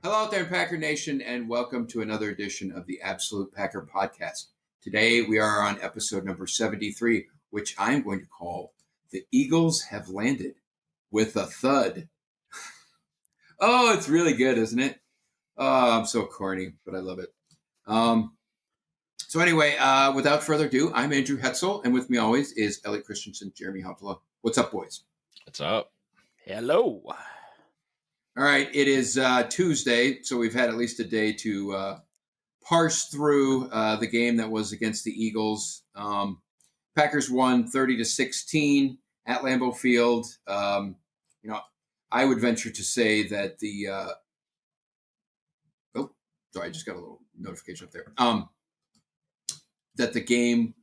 Hello out there in Packer Nation, and welcome to another edition of the Absolute Packer Podcast. Today we are on episode number 73, which I'm going to call The Eagles Have Landed with a Thud. Oh, it's really good, isn't it? Oh, I'm so corny, but I love it. So anyway, without further ado, I'm Andrew Hetzel, and with me always is Elliot Christensen, Jeremy Hautala. What's up, boys? What's up? Hello. All right, it is Tuesday, so we've had at least a day to parse through the game that was against the Eagles. Packers won 30-16 at Lambeau Field. I would venture to say that the sorry, I just got a little notification up there. That the game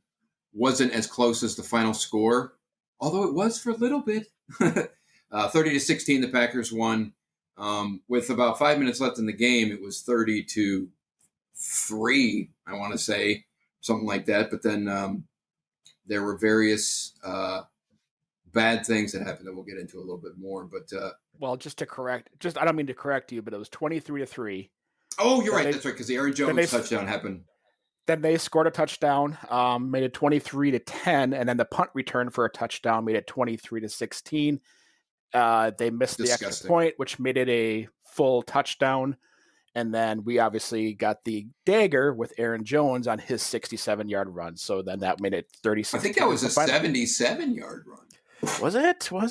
wasn't as close as the final score, although it was for a little bit. 30-16, the Packers won. With about 5 minutes left in the game, it was 30-3, I want to say, something like that. But then there were various bad things that happened that we'll get into a little bit more. But well, I don't mean to correct you, but it was 23-3. Oh, you're right. That's right, because the Aaron Jones touchdown happened. Then they scored a touchdown, made it 23-10, and then the punt return for a touchdown made it 23-16. They missed the extra point, which made it a full touchdown. And then we obviously got the dagger with Aaron Jones on his 67-yard run. So then that made it 36. I think that was a 77-yard run. Was it? I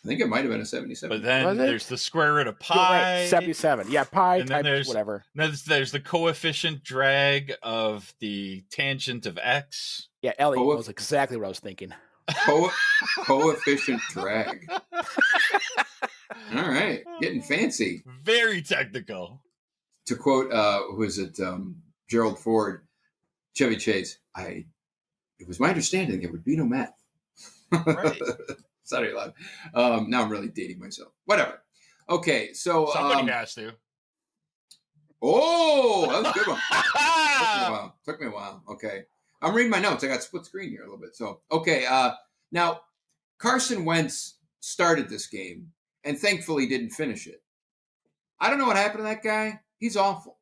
think it might have been a 77. But then there's the square root of pi. Right, 77. Yeah, pi and then times whatever. There's the coefficient drag of the tangent of x. Yeah, Elliot knows exactly what I was thinking. Coefficient drag. All right, getting fancy. Very technical. To quote, who is it? Gerald Ford, Chevy Chase. It was my understanding there would be no math. Right. Sorry, loud. Now I'm really dating myself. Whatever. Okay, so somebody has to. Oh, that was a good one. Took me a while. Okay. I'm reading my notes. I got split screen here a little bit. So, okay. Now, Carson Wentz started this game and thankfully didn't finish it. I don't know what happened to that guy. He's awful.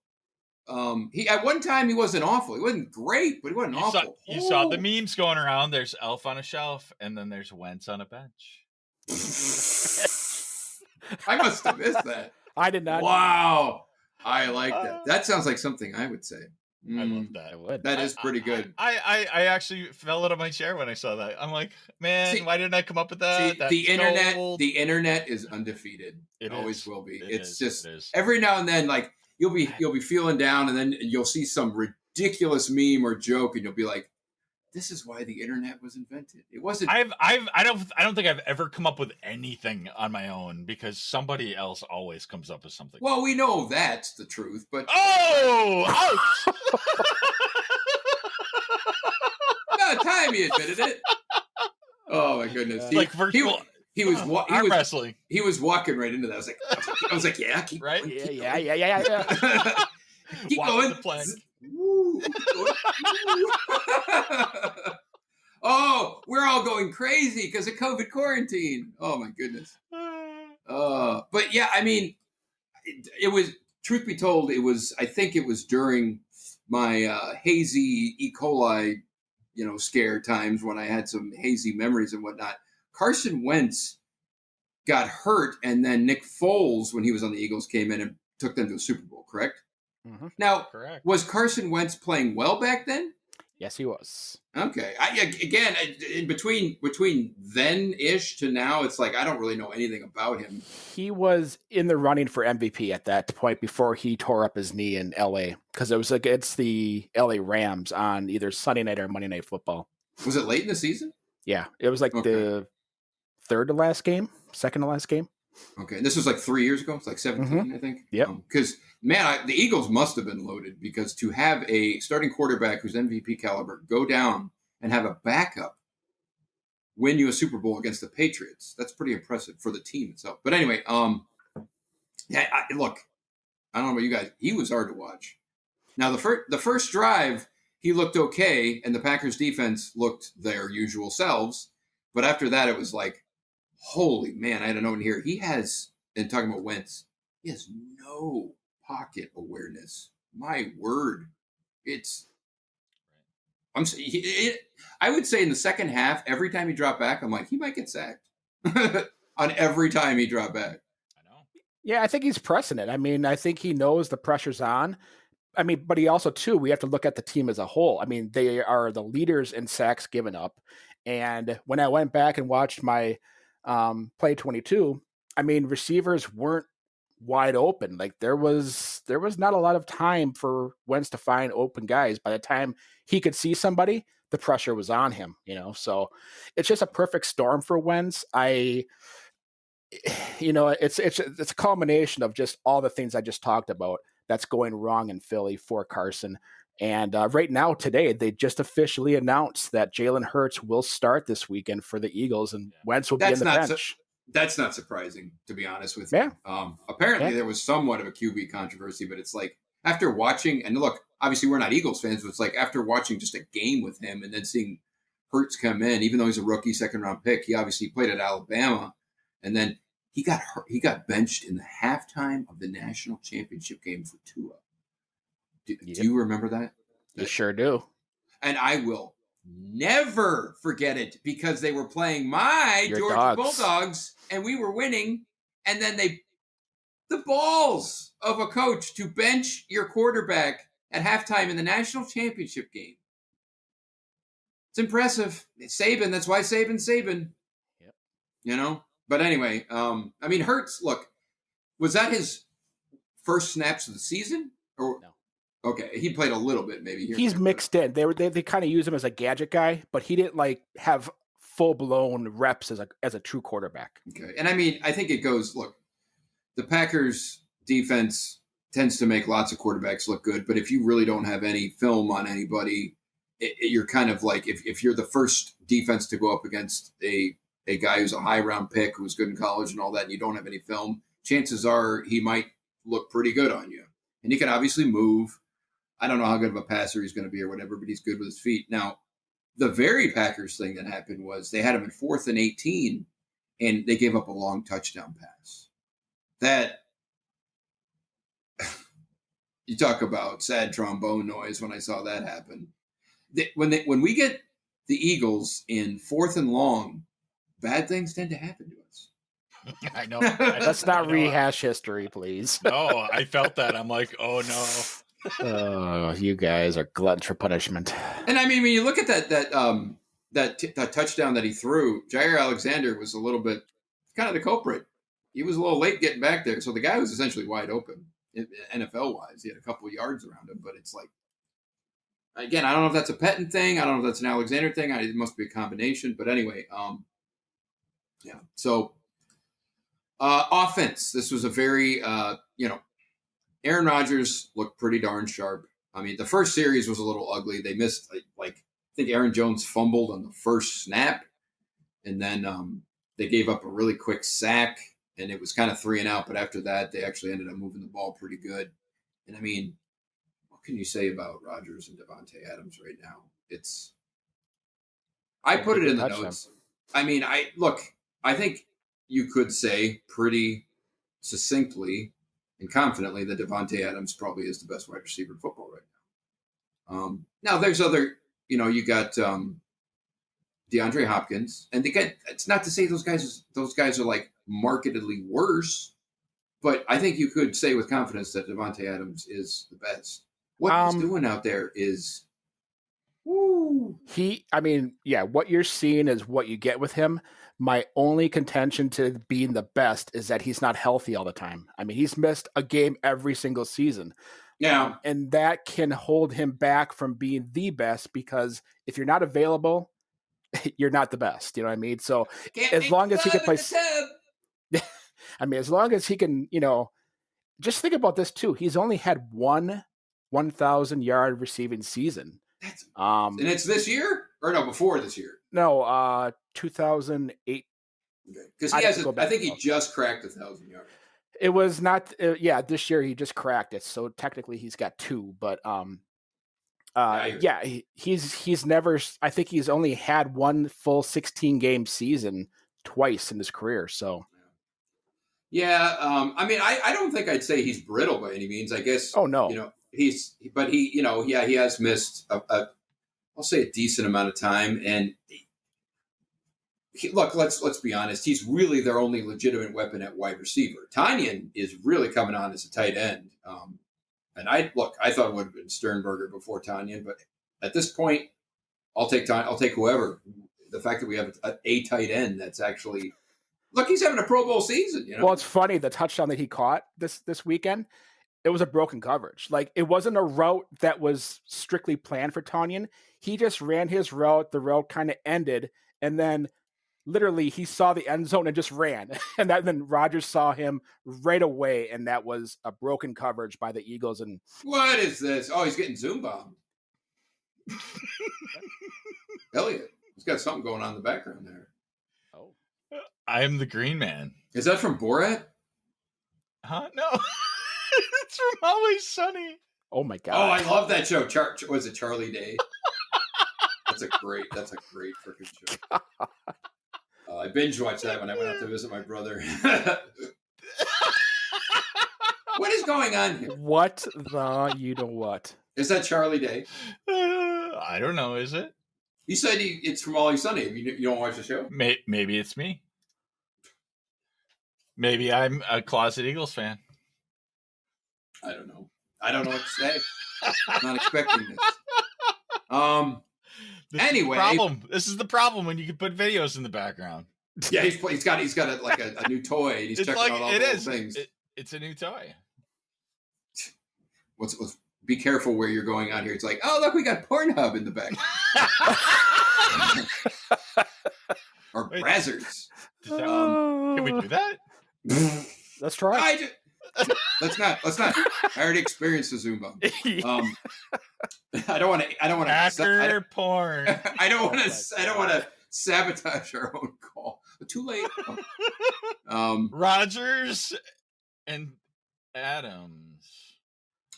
At one time he wasn't awful. He wasn't great, but he wasn't awful. You saw the memes going around. There's Elf on a shelf, and then there's Wentz on a bench. I must have missed that. I did not. Wow. I like that. That sounds like something I would say. I love that. I would. That is pretty good. I actually fell out of my chair when I saw that. I'm like, man, why didn't I come up with that? The internet is undefeated. It always will be. It's just every now and then, like you'll be feeling down, and then you'll see some ridiculous meme or joke, and you'll be like, "This is why the internet was invented." It wasn't. I don't think I've ever come up with anything on my own because somebody else always comes up with something. Well, we know that's the truth, but ouch! About time he admitted it. Oh my goodness! Like virtual. He was wrestling. He was walking right into that. I was like, yeah, keep right, going, yeah. Keep going. The plank. Woo. Oh, we're all going crazy because of COVID quarantine. Oh my goodness. But yeah, I mean, it was. Truth be told, I think it was during my hazy E. coli, scare times when I had some hazy memories and whatnot. Carson Wentz got hurt, and then Nick Foles, when he was on the Eagles, came in and took them to a Super Bowl, correct? Mm-hmm. Now, correct. Was Carson Wentz playing well back then? Yes, he was. Okay. In between then-ish to now, it's like I don't really know anything about him. He was in the running for MVP at that point before he tore up his knee in L.A. because it was against the L.A. Rams on either Sunday night or Monday Night Football. Was it late in the season? Yeah, it was like the second to last game. Okay, and this was like 3 years ago. It's like 17, I think. Yep. Because, the Eagles must have been loaded because to have a starting quarterback who's MVP caliber go down and have a backup win you a Super Bowl against the Patriots, that's pretty impressive for the team itself. But anyway, look, I don't know about you guys. He was hard to watch. Now, the first drive, he looked okay, and the Packers defense looked their usual selves. But after that, it was like, holy man, I had a note in here. He has, and talking about Wentz, he has no pocket awareness. My word. I would say in the second half, every time he dropped back, I'm like, he might get sacked on every time he dropped back. I know. Yeah, I think he's pressing it. I mean, I think he knows the pressure's on. I mean, but he also, too, we have to look at the team as a whole. I mean, they are the leaders in sacks given up. And when I went back and watched my play 22, I mean, receivers weren't wide open. Like there was not a lot of time for Wentz to find open guys. By the time he could see somebody, the pressure was on him, so it's just a perfect storm for Wentz. It's a culmination of just all the things I just talked about that's going wrong in Philly for Carson. And right now, today, they just officially announced that Jalen Hurts will start this weekend for the Eagles, and Wentz will be in the bench. That's not surprising, to be honest with you. Apparently, there was somewhat of a QB controversy, but it's like after watching, and look, obviously we're not Eagles fans, but it's like after watching just a game with him and then seeing Hurts come in, even though he's a rookie second-round pick, he obviously played at Alabama, and then he got benched in the halftime of the national championship game for Tua. Do you remember that? You sure do. And I will never forget it because they were playing my Georgia Bulldogs and we were winning. And then the balls of a coach to bench your quarterback at halftime in the national championship game. It's impressive. It's Saban. That's why Saban. Yep. But anyway, I mean, Hurts, look, was that his first snaps of the season? Or no. Okay, he played a little bit maybe here. He's mixed in. They kind of use him as a gadget guy, but he didn't have full-blown reps as a true quarterback. Okay, and I mean, I think it goes, look, the Packers defense tends to make lots of quarterbacks look good, but if you really don't have any film on anybody, you're kind of like, if you're the first defense to go up against a guy who's a high-round pick who's good in college and all that, and you don't have any film, chances are he might look pretty good on you. And he can obviously move. I don't know how good of a passer he's going to be or whatever, but he's good with his feet. Now, the very Packers thing that happened was they had him in 4th and 18, and they gave up a long touchdown pass. That, you talk about sad trombone noise when I saw that happen. When we get the Eagles in 4th and long, bad things tend to happen to us. I know. Let's not rehash history, please. No, I felt that. I'm like, oh no. Oh, you guys are gluttons for punishment. And I mean, when you look at that touchdown that he threw, Jair Alexander was a little bit kind of the culprit. He was a little late getting back there, so the guy was essentially wide open, NFL-wise. He had a couple of yards around him, but it's like, again, I don't know if that's a Pettin thing. I don't know if that's an Alexander thing. It must be a combination. But anyway, yeah. So offense. This was a very, Aaron Rodgers looked pretty darn sharp. I mean, the first series was a little ugly. They missed, I think Aaron Jones fumbled on the first snap. And then they gave up a really quick sack. And it was kind of 3 and out. But after that, they actually ended up moving the ball pretty good. And I mean, what can you say about Rodgers and Davante Adams right now? I put it in the notes. I mean, I think you could say pretty succinctly and confidently that Davante Adams probably is the best wide receiver in football right now. Now, there's other, you got DeAndre Hopkins, and it's not to say those guys are like markedly worse, but I think you could say with confidence that Davante Adams is the best. What he's doing out there is, woo. What you're seeing is what you get with him. My only contention to being the best is that he's not healthy all the time. I mean, he's missed a game every single season. Yeah. And that can hold him back from being the best because if you're not available, you're not the best. You know what I mean? So as long as he can play, as long as he can, just think about this too. He's only had one 1,000-yard receiving season. And it's this year or no, before this year? No, 2008. Because I think he just cracked 1,000 yards. It was not, this year he just cracked it. So technically he's got 2, but he's never, I think he's only had one full 16-game season twice in his career. So Yeah, I mean, I don't think I'd say he's brittle by any means. I guess. Oh no. He has missed I'll say a decent amount of time, and look, let's be honest. He's really their only legitimate weapon at wide receiver. Tanyan is really coming on as a tight end, and I thought it would have been Sternberger before Tanyan, but at this point, I'll take whoever. The fact that we have a tight end that's actually. Look, he's having a Pro Bowl season. Well, it's funny. The touchdown that he caught this weekend, it was a broken coverage. Like, it wasn't a route that was strictly planned for Tanyan. He just ran his route. The route kind of ended, and then literally he saw the end zone and just ran. And then Rodgers saw him right away, and that was a broken coverage by the Eagles. And what is this? Oh, he's getting Zoom bombed. Elliot, he's got something going on in the background there. I am the Green Man. Is that from Borat? Huh? No. It's from Always Sunny. Oh my god! Oh, I love that show. Was it Charlie Day? That's a great freaking show. I binge watched that when I went out to visit my brother. What is going on here? What the you know what? Is that Charlie Day? I don't know. Is it? You said it's from Always Sunny. You don't watch the show? Maybe it's me. Maybe I'm a closet Eagles fan. I don't know what to say. I'm not expecting this. This is the problem when you can put videos in the background. Yeah, he's got a new toy. And he's checking out all those things. It's a new toy. Be careful where you're going out here. It's like, oh look, we got Pornhub in the back. Or Brazzers. Can we do that? Let's try. Let's not. I already experienced the Zoom bump. I don't want to. Hacker porn. I don't want to sabotage our own call. But too late. Rodgers and Adams.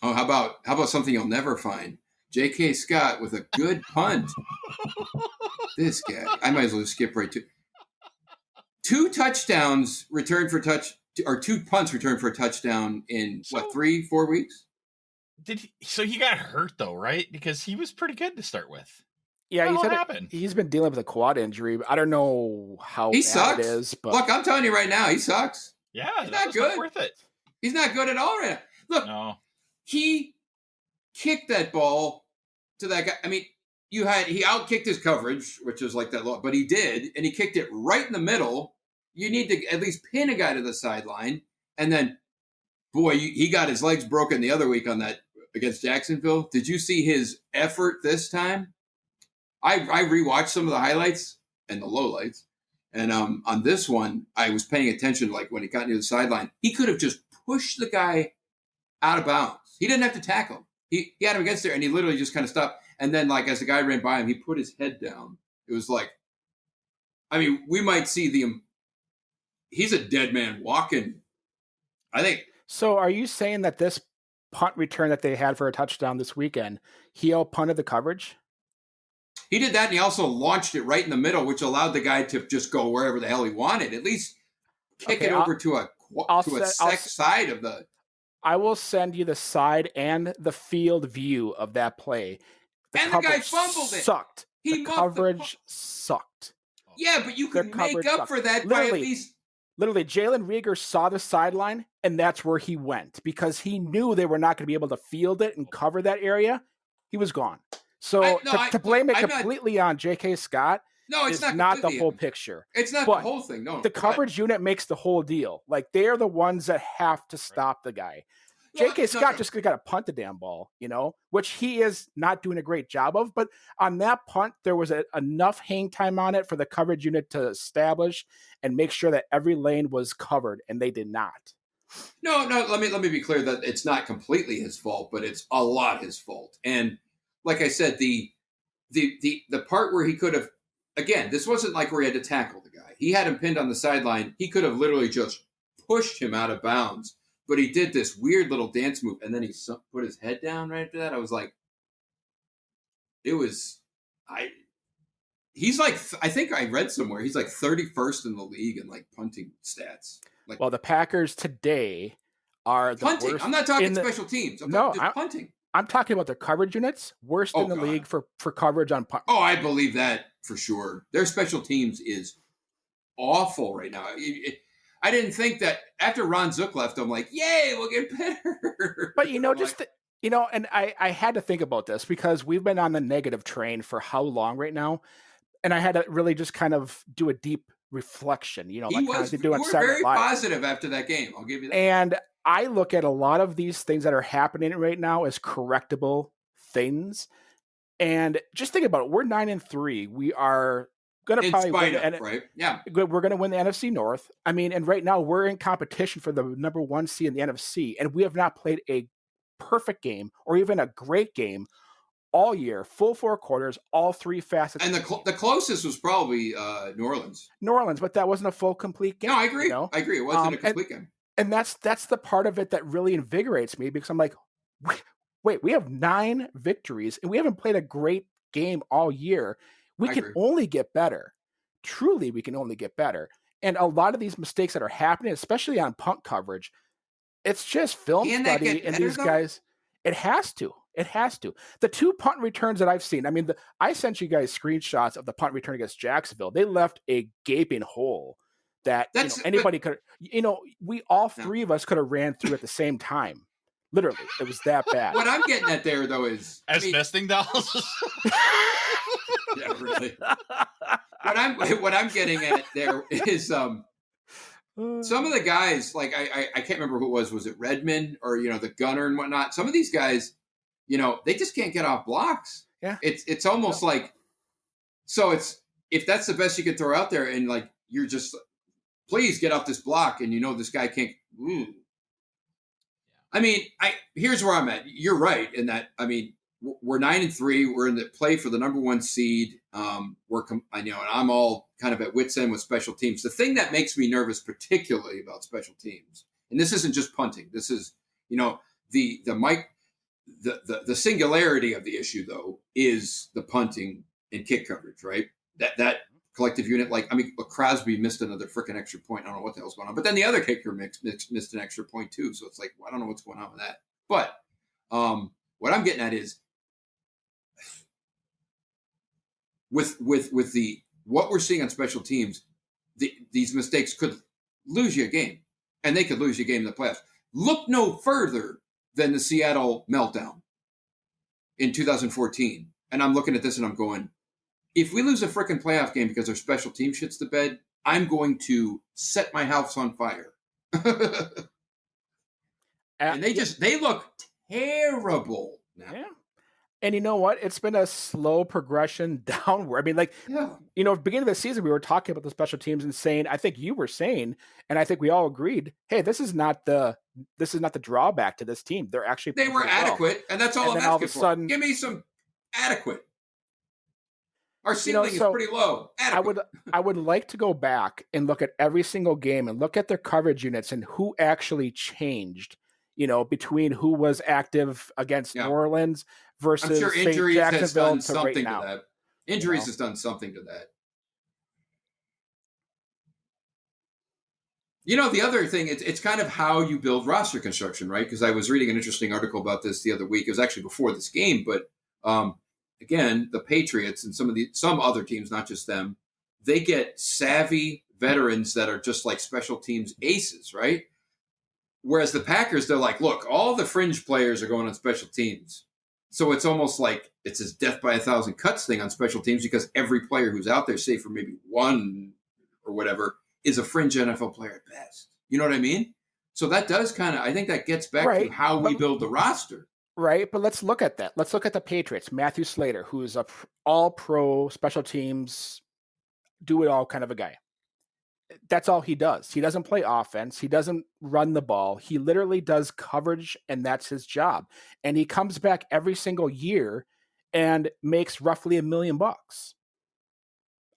Oh, how about something you'll never find? J.K. Scott with a good punt. This guy. I might as well skip right to. 2 touchdowns returned for or 2 punts returned for a touchdown in 3-4 weeks? So he got hurt though, right? Because he was pretty good to start with. Yeah, what happened? He's been dealing with a quad injury. I don't know how bad it is, but look, I'm telling you right now, he sucks. Yeah, he's not good. Not worth it. He's not good at all right now. Look, no. He kicked that ball to that guy. I mean, he outkicked his coverage, which is like that low, but he did, and he kicked it right in the middle. You need to at least pin a guy to the sideline, and then, boy, he got his legs broken the other week on that against Jacksonville. Did you see his effort this time? I rewatched some of the highlights and the lowlights, and on this one, I was paying attention. Like when he got near the sideline, he could have just pushed the guy out of bounds. He didn't have to tackle him. He had him against there, and he literally just kind of stopped. And then, like, as the guy ran by him, he put his head down. It was like, I mean, we might see he's a dead man walking, I think. So are you saying that this punt return that they had for a touchdown this weekend, he out-punted the coverage? He did that, and he also launched it right in the middle, which allowed the guy to just go wherever the hell he wanted. At least kick it over to a side of the... I will send you the side and the field view of that play. The guy fumbled it. Sucked. The coverage sucked. Yeah, but you could make up for that by at least... Literally, Jalen Reagor saw the sideline, and that's where he went because he knew they were not going to be able to field it and cover that area. He was gone. So to blame it completely on J.K. Scott is not the whole picture. It's not the whole thing, no. The coverage unit makes the whole deal. Like, they're the ones that have to stop the guy. J.K. Scott just got to punt the damn ball, which he is not doing a great job of. But on that punt, there was enough hang time on it for the coverage unit to establish and make sure that every lane was covered, and they did not. No. Let me be clear that it's not completely his fault, but it's a lot his fault. And like I said, the part where he could have, again, this wasn't like where he had to tackle the guy. He had him pinned on the sideline. He could have literally just pushed him out of bounds. But he did this weird little dance move, and then he put his head down right after that. I was like, he's like, I think I read somewhere, he's like 31st in the league in like punting stats. Well, the Packers today are the punting. worst. I'm not talking special teams. I'm talking just punting. I'm talking about their coverage units, worst in the league for coverage on punt. Oh, I believe that for sure. Their special teams is awful right now. I didn't think that after Ron Zook left, I'm like, yay, we'll get better. But, and I had to think about this because we've been on the negative train for how long right now? And I had to really just kind of do a deep reflection, you were very positive after that game. I'll give you that. And I look at a lot of these things that are happening right now as correctable things. And just think about it. We're 9-3. We are going to probably win right? Yeah. We're going to win the NFC North. I mean, and right now we're in competition for the number 1 seed in the NFC, and we have not played a perfect game or even a great game all year, full 4 quarters, all 3 facets. And the closest was probably New Orleans. But that wasn't a full complete game. No, I agree. I agree. It wasn't a complete game. And that's the part of it that really invigorates me because I'm like, wait, we have 9 victories and we haven't played a great game all year. We can only get better. Truly, we can only get better. And a lot of these mistakes that are happening, especially on punt coverage, it's just film study and these guys. It has to. It has to. The 2 punt returns that I've seen, I mean, I sent you guys screenshots of the punt return against Jacksonville. They left a gaping hole that anybody could, we all 3 of us could have ran through at the same time. Literally, it was that bad. What I'm getting at there, though, is nesting dolls. Yeah, really. What I'm getting at there is some of the guys, like I can't remember who it was. Was it Redmond or the gunner and whatnot? Some of these guys, they just can't get off blocks. Yeah, it's almost like, so it's, if that's the best you can throw out there, and like you're just, please get off this block, and this guy can't. I mean, here's where I'm at. You're right in that. I mean, we're 9-3. We're in the play for the number 1 seed. And I'm all kind of at wit's end with special teams. The thing that makes me nervous, particularly about special teams, and this isn't just punting. This is, the singularity of the issue, though, is the punting and kick coverage, right? That collective unit, Crosby missed another freaking extra point. I don't know what the hell's going on. But then the other kicker missed an extra point too. So it's like, I don't know what's going on with that. But what I'm getting at is with what we're seeing on special teams, these mistakes could lose you a game, and they could lose you a game in the playoffs. Look no further than the Seattle meltdown in 2014. And I'm looking at this and I'm going, if we lose a freaking playoff game because our special team shits the bed, I'm going to set my house on fire. And they look terrible now. Yeah. And you know what? It's been a slow progression downward. I mean, beginning of the season, we were talking about the special teams and saying, I think you were saying, and I think we all agreed, hey, this is not the drawback to this team. They were adequate, and that's all I'm asking for. Give me some adequate. Our ceiling is pretty low. Adequate. I would like to go back and look at every single game and look at their coverage units and who actually changed, between who was active against New Orleans versus, I'm sure injuries has done something to that. Injuries has done something to that. The other thing, it's kind of how you build roster construction, right? Because I was reading an interesting article about this the other week. It was actually before this game, but again, the Patriots and some other teams, not just them, they get savvy veterans that are just like special teams aces, right? Whereas the Packers, they're like, look, all the fringe players are going on special teams. So it's almost like it's this death by 1,000 cuts thing on special teams because every player who's out there, save for maybe one or whatever, is a fringe NFL player at best. You know what I mean? So that does I think that gets back to how we build the roster. Right, but let's look at that. Let's look at the Patriots. Matthew Slater, who's a all-pro special teams, do-it-all kind of a guy. That's all he does. He doesn't play offense. He doesn't run the ball. He literally does coverage, and that's his job. And he comes back every single year and makes roughly $1 million.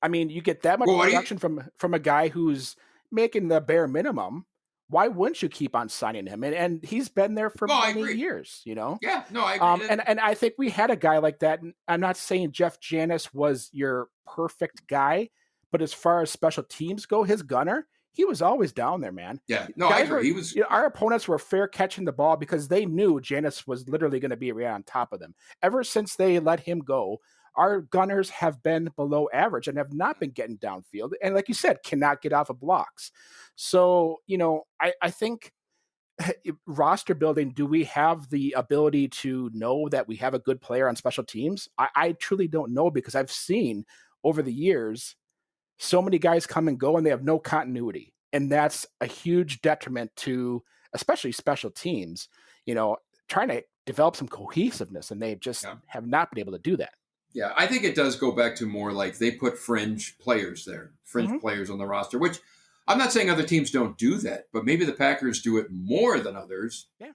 I mean, you get that much production from a guy who's making the bare minimum. Why wouldn't you keep on signing him? And he's been there for many years, Yeah, no, I agree. And I think we had a guy like that. And I'm not saying Jeff Janis was your perfect guy, but as far as special teams go, his gunner, he was always down there, man. Yeah, no, I agree. He was. Our opponents were fair catching the ball because they knew Janis was literally going to be right on top of them. Ever since they let him go, our gunners have been below average and have not been getting downfield. And like you said, cannot get off of blocks. So, I think roster building, do we have the ability to know that we have a good player on special teams? I truly don't know, because I've seen over the years so many guys come and go and they have no continuity. And that's a huge detriment to especially special teams, trying to develop some cohesiveness, and they just have not been able to do that. Yeah, I think it does go back to more like they put fringe players there, players on the roster, which I'm not saying other teams don't do that, but maybe the Packers do it more than others. Yeah.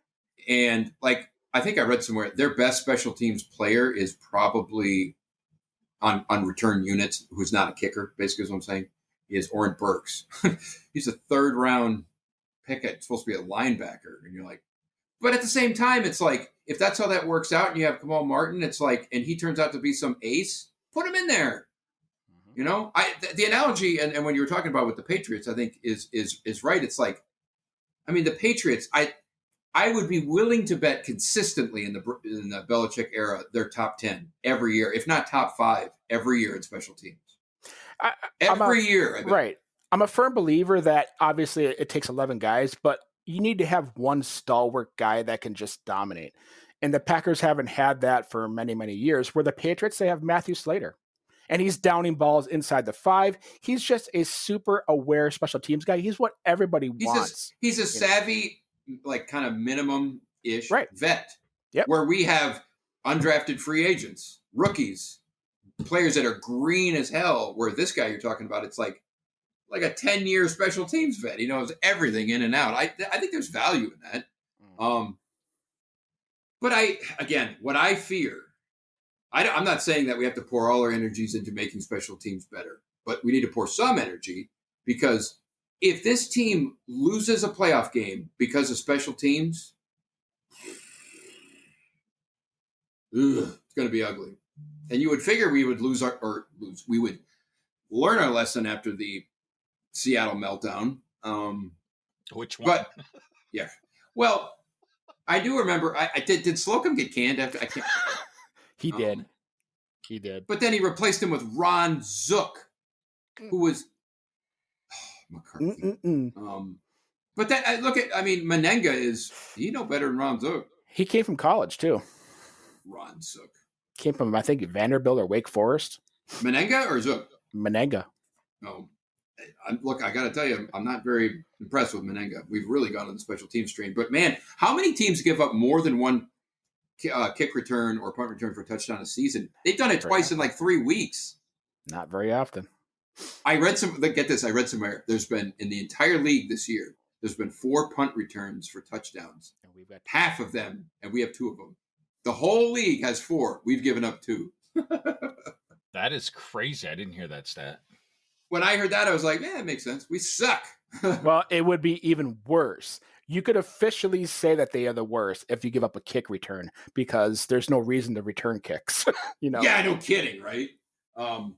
And like, I think I read somewhere their best special teams player is probably on return units, who's not a kicker, basically is what I'm saying. He is Oren Burks. He's a 3rd round pick. It's supposed to be a linebacker. And you're like, but at the same time, it's like, if that's how that works out and you have Kamal Martin, it's like, and he turns out to be some ace, put him in there. The analogy, and when you were talking about with the Patriots, I think is right. It's like, I mean, the Patriots, I would be willing to bet consistently in the Belichick era, they're top 10 every year, if not top 5 every year in special teams. Every year. Right. I'm a firm believer that obviously it takes 11 guys, but you need to have one stalwart guy that can just dominate. And the Packers haven't had that for many, many years. Where the Patriots, they have Matthew Slater. And he's downing balls inside the 5. He's just a super aware special teams guy. He's what everybody wants. He's a savvy, like kind of minimum-ish vet. Yep. Where we have undrafted free agents, rookies, players that are green as hell, where this guy you're talking about, it's like a 10-year special teams vet. He knows everything in and out. I think there's value in that. But what I fear, I'm not saying that we have to pour all our energies into making special teams better, but we need to pour some energy, because if this team loses a playoff game because of special teams, it's going to be ugly. And you would figure we would we would learn our lesson after the Seattle meltdown. Which one? But yeah, well, I do remember. I did Slocum get canned after? I can't. He did. He did. But then he replaced him with Ron Zook, who was McCarthy. But that Menenga is better than Ron Zook. He came from college too. Ron Zook came from, I think, Vanderbilt or Wake Forest. Menenga or Zook? Menenga. Oh, look, I got to tell you, I'm not very impressed with Menenga. We've really gone on the special teams train. But man, how many teams give up more than one kick return or punt return for a touchdown a season? They've done it twice in like 3 weeks. Not very often. I read somewhere there's been, in the entire league this year, there's been 4 punt returns for touchdowns. And we've got half of them, and we have 2 of them. The whole league has 4. We've given up 2. That is crazy. I didn't hear that stat. When I heard that, I was like, it makes sense. We suck. Well, it would be even worse. You could officially say that they are the worst if you give up a kick return, because there's no reason to return kicks. Yeah, no kidding, right? On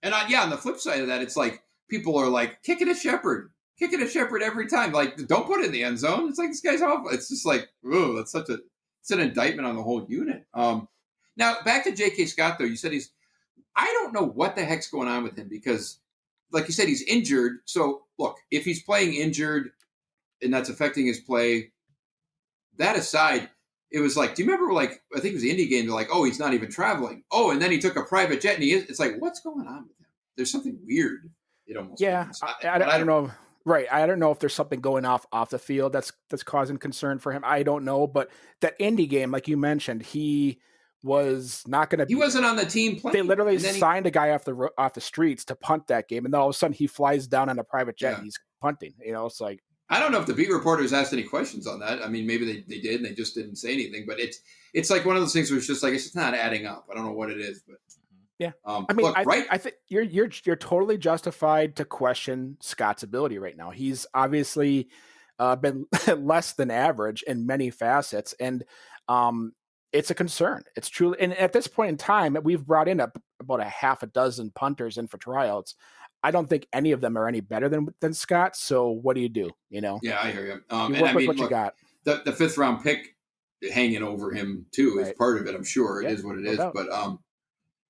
the flip side of that, it's like people are like, kicking a shepherd every time. Like, don't put it in the end zone. It's like, this guy's awful. It's just like, oh, it's an indictment on the whole unit. Now back to J.K. Scott, though. You said I don't know what the heck's going on with him, because, like you said, he's injured. So look, if he's playing injured and that's affecting his play, that aside, it was like, do you remember, like, I think it was the Indy game, they're like, oh, he's not even traveling. Oh, and then he took a private jet, and it's like, what's going on with him? There's something weird. It almost I don't know. Right. I don't know if there's something going off the field that's causing concern for him. I don't know. But that Indy game, like you mentioned, he was not going to be. He wasn't on the team playing. They literally signed a guy off the streets to punt that game. And then all of a sudden he flies down on a private jet and he's punting. It's like. I don't know if the beat reporters asked any questions on that. I mean, maybe they did and they just didn't say anything. But it's like one of those things where it's just like, it's just not adding up. I don't know what it is, but. Yeah, I think you're totally justified to question Scott's ability right now. He's obviously been less than average in many facets, and it's a concern. It's truly, and at this point in time, we've brought in about a half a dozen punters in for tryouts. I don't think any of them are any better than Scott. So what do? You know? Yeah, I hear you. You And work I with mean, what you look, got. the 5th round pick hanging over him too is Right. part of it. I'm sure it is what it is. doubt. But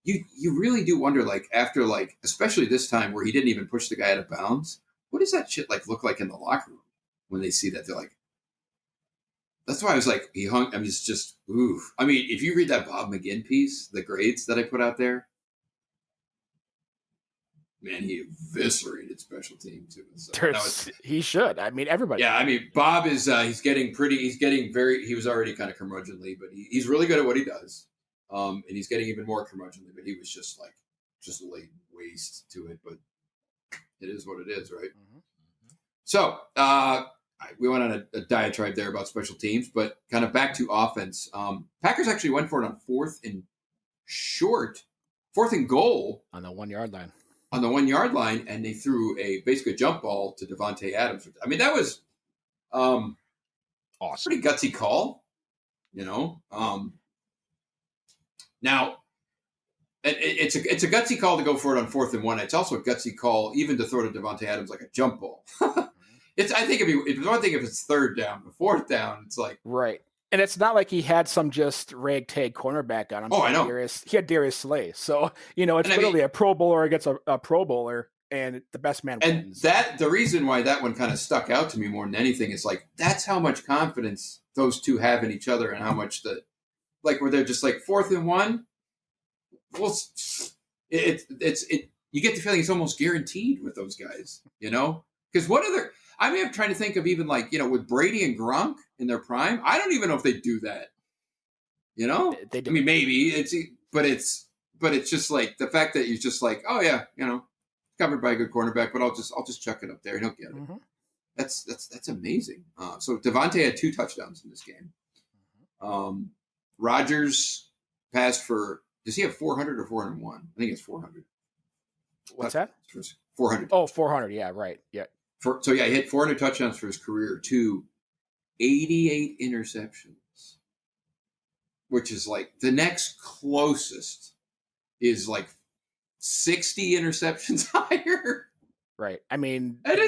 you really do wonder, like, after, like, especially this time where he didn't even push the guy out of bounds. What does that shit like look like in the locker room when they see that? They're like, that's why I was like, he hung. I mean, it's just oof. I mean, if you read that Bob McGinn piece, the grades that I put out there, man, he eviscerated special team too. So he should. I mean, everybody. Yeah, I mean, Bob is he's getting very. He was already kind of curmudgeonly, but he's really good at what he does. And he's getting even more curmudgeonly. But he was just laid waste to it. But it is what it is, right? Mm-hmm. So we went on a diatribe there about special teams, but kind of back to offense. Packers actually went for it on 4th and goal on the 1 yard line. On the 1 yard line, and they threw basically a jump ball to Davante Adams. I mean, that was awesome. Pretty gutsy call, Now, it's a gutsy call to go for it on 4th and 1. It's also a gutsy call even to throw to Davante Adams like a jump ball. I think it's one thing if it's 3rd down, but 4th down, it's like right. And it's not like he had some just ragtag cornerback on him. Oh, I know. He had Darius Slay. So, it's literally a Pro Bowler against a Pro Bowler, and the best man wins. And the reason why that one kind of stuck out to me more than anything is, like, that's how much confidence those two have in each other and how much where they're just like 4th and 1. Well, you get the feeling it's almost guaranteed with those guys, Because I'm trying to think of even with Brady and Gronk in their prime. I don't even know if they do that. They do. I mean, maybe but it's just like the fact that you're just like, oh yeah, covered by a good cornerback, but I'll just chuck it up there and he'll get it. Mm-hmm. That's amazing. So Davante had 2 touchdowns in this game. Rodgers passed for. Does he have 400 or 401? I think it's 400. What's that? 400. Oh, 400. Yeah, right. Yeah. He hit 400 touchdowns for his career to 88 interceptions, which is like the next closest is like 60 interceptions higher. Right. I mean, and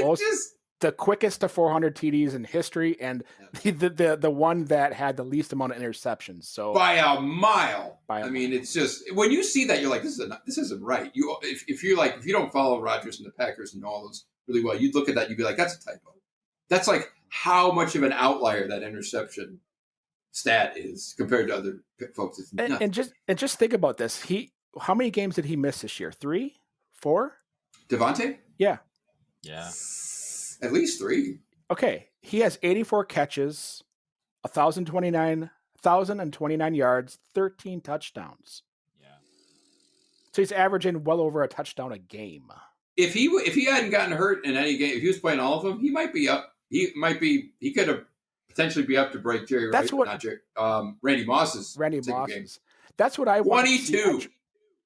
the quickest to 400 TDs in history, and the one that had the least amount of interceptions. So by a mile. It's just when you see that, you're like, this isn't right. If you don't follow Rodgers and the Packers and all those really well, you'd look at that, you'd be like, that's a typo. That's like how much of an outlier that interception stat is compared to other folks. And just think about this. How many games did he miss this year? 3, 4? Davante? Yeah. At least 3. Okay. He has 84 catches, 1,029 yards, 13 touchdowns. Yeah. So he's averaging well over a touchdown a game. If he hadn't gotten hurt in any game, if he was playing all of them, he might be up. He could have potentially be up to break Randy Moss's. Games. That's what I want. 22.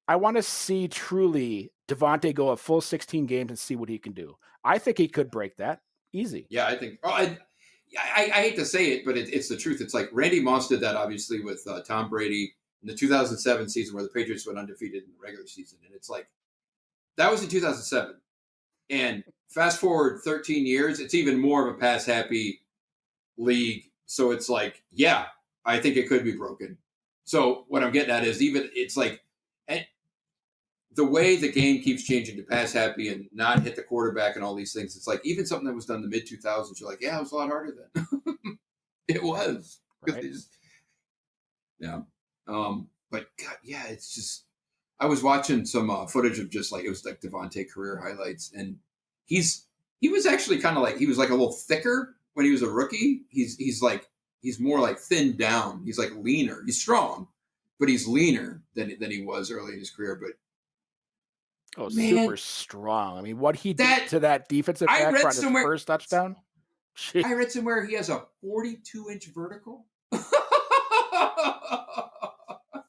I want to see truly Davante go a full 16 games and see what he can do. I think he could break that easy. Yeah, I think. I hate to say it, but it's the truth. It's like Randy Moss did that obviously with Tom Brady in the 2007 season where the Patriots went undefeated in the regular season, and it's like that was in 2007. And fast forward 13 years, it's even more of a pass happy league. So it's like, yeah, I think it could be broken. So what I'm getting at is it's like. The way the game keeps changing to pass happy and not hit the quarterback and all these things, it's like even something that was done in the mid-2000s, you're like, yeah, it was a lot harder then. It was. Right. Yeah. But God, yeah, it's just I was watching some footage of just it was like Davante career highlights, and he was actually kind of like he was like a little thicker when he was a rookie. He's more like thinned down. He's like leaner. He's strong, but he's leaner than he was early in his career. But super strong. I mean, what he did to that defensive back on his first touchdown. Jeez. I read somewhere he has a 42-inch vertical.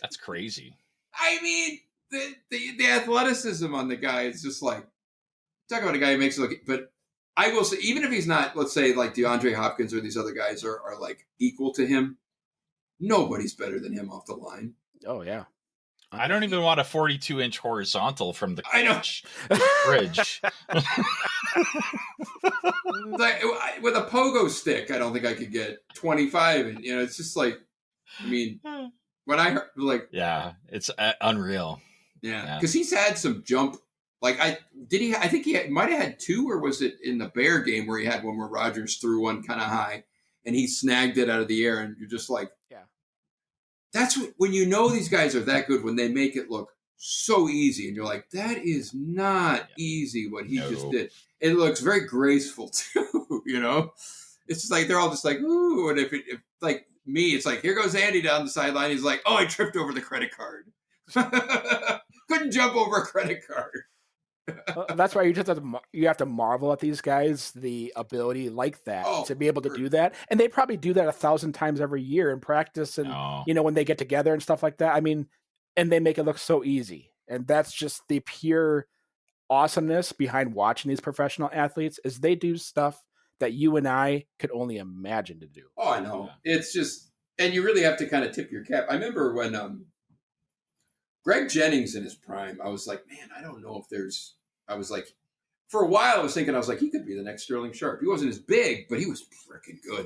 That's crazy. I mean, the athleticism on the guy is just like, talk about a guy who makes it look. But I will say, even if he's not, let's say like DeAndre Hopkins or these other guys are like equal to him, nobody's better than him off the line. Oh yeah. I don't even want a 42-inch horizontal from the bridge. Like, with a pogo stick, I don't think I could get 25. And, it's just like, I mean, when I heard, like... Yeah, it's unreal. Yeah, because he's had some jump... Like, I think he might have had 2, or was it in the Bear game where he had one where Rodgers threw one kind of high and he snagged it out of the air, and you're just like... Yeah. That's when these guys are that good, when they make it look so easy, and you're like, that is not easy what he just did. It looks very graceful too, It's just like they're all just like, ooh, and if like me, it's like, here goes Andy down the sideline. He's like, oh, I tripped over the credit card. Couldn't jump over a credit card. That's why you have to marvel at these guys, the ability like that to be able to do that, and they probably do that 1,000 times every year in practice, and when they get together and stuff like that. I mean, and they make it look so easy, and that's just the pure awesomeness behind watching these professional athletes. Is they do stuff that you and I could only imagine to do. Oh, I know. It's just, and you really have to kind of tip your cap. I remember when Greg Jennings in his prime, I was like, man, I don't know if there's. I was like, for a while, I was thinking, he could be the next Sterling Sharp. He wasn't as big, but he was freaking good.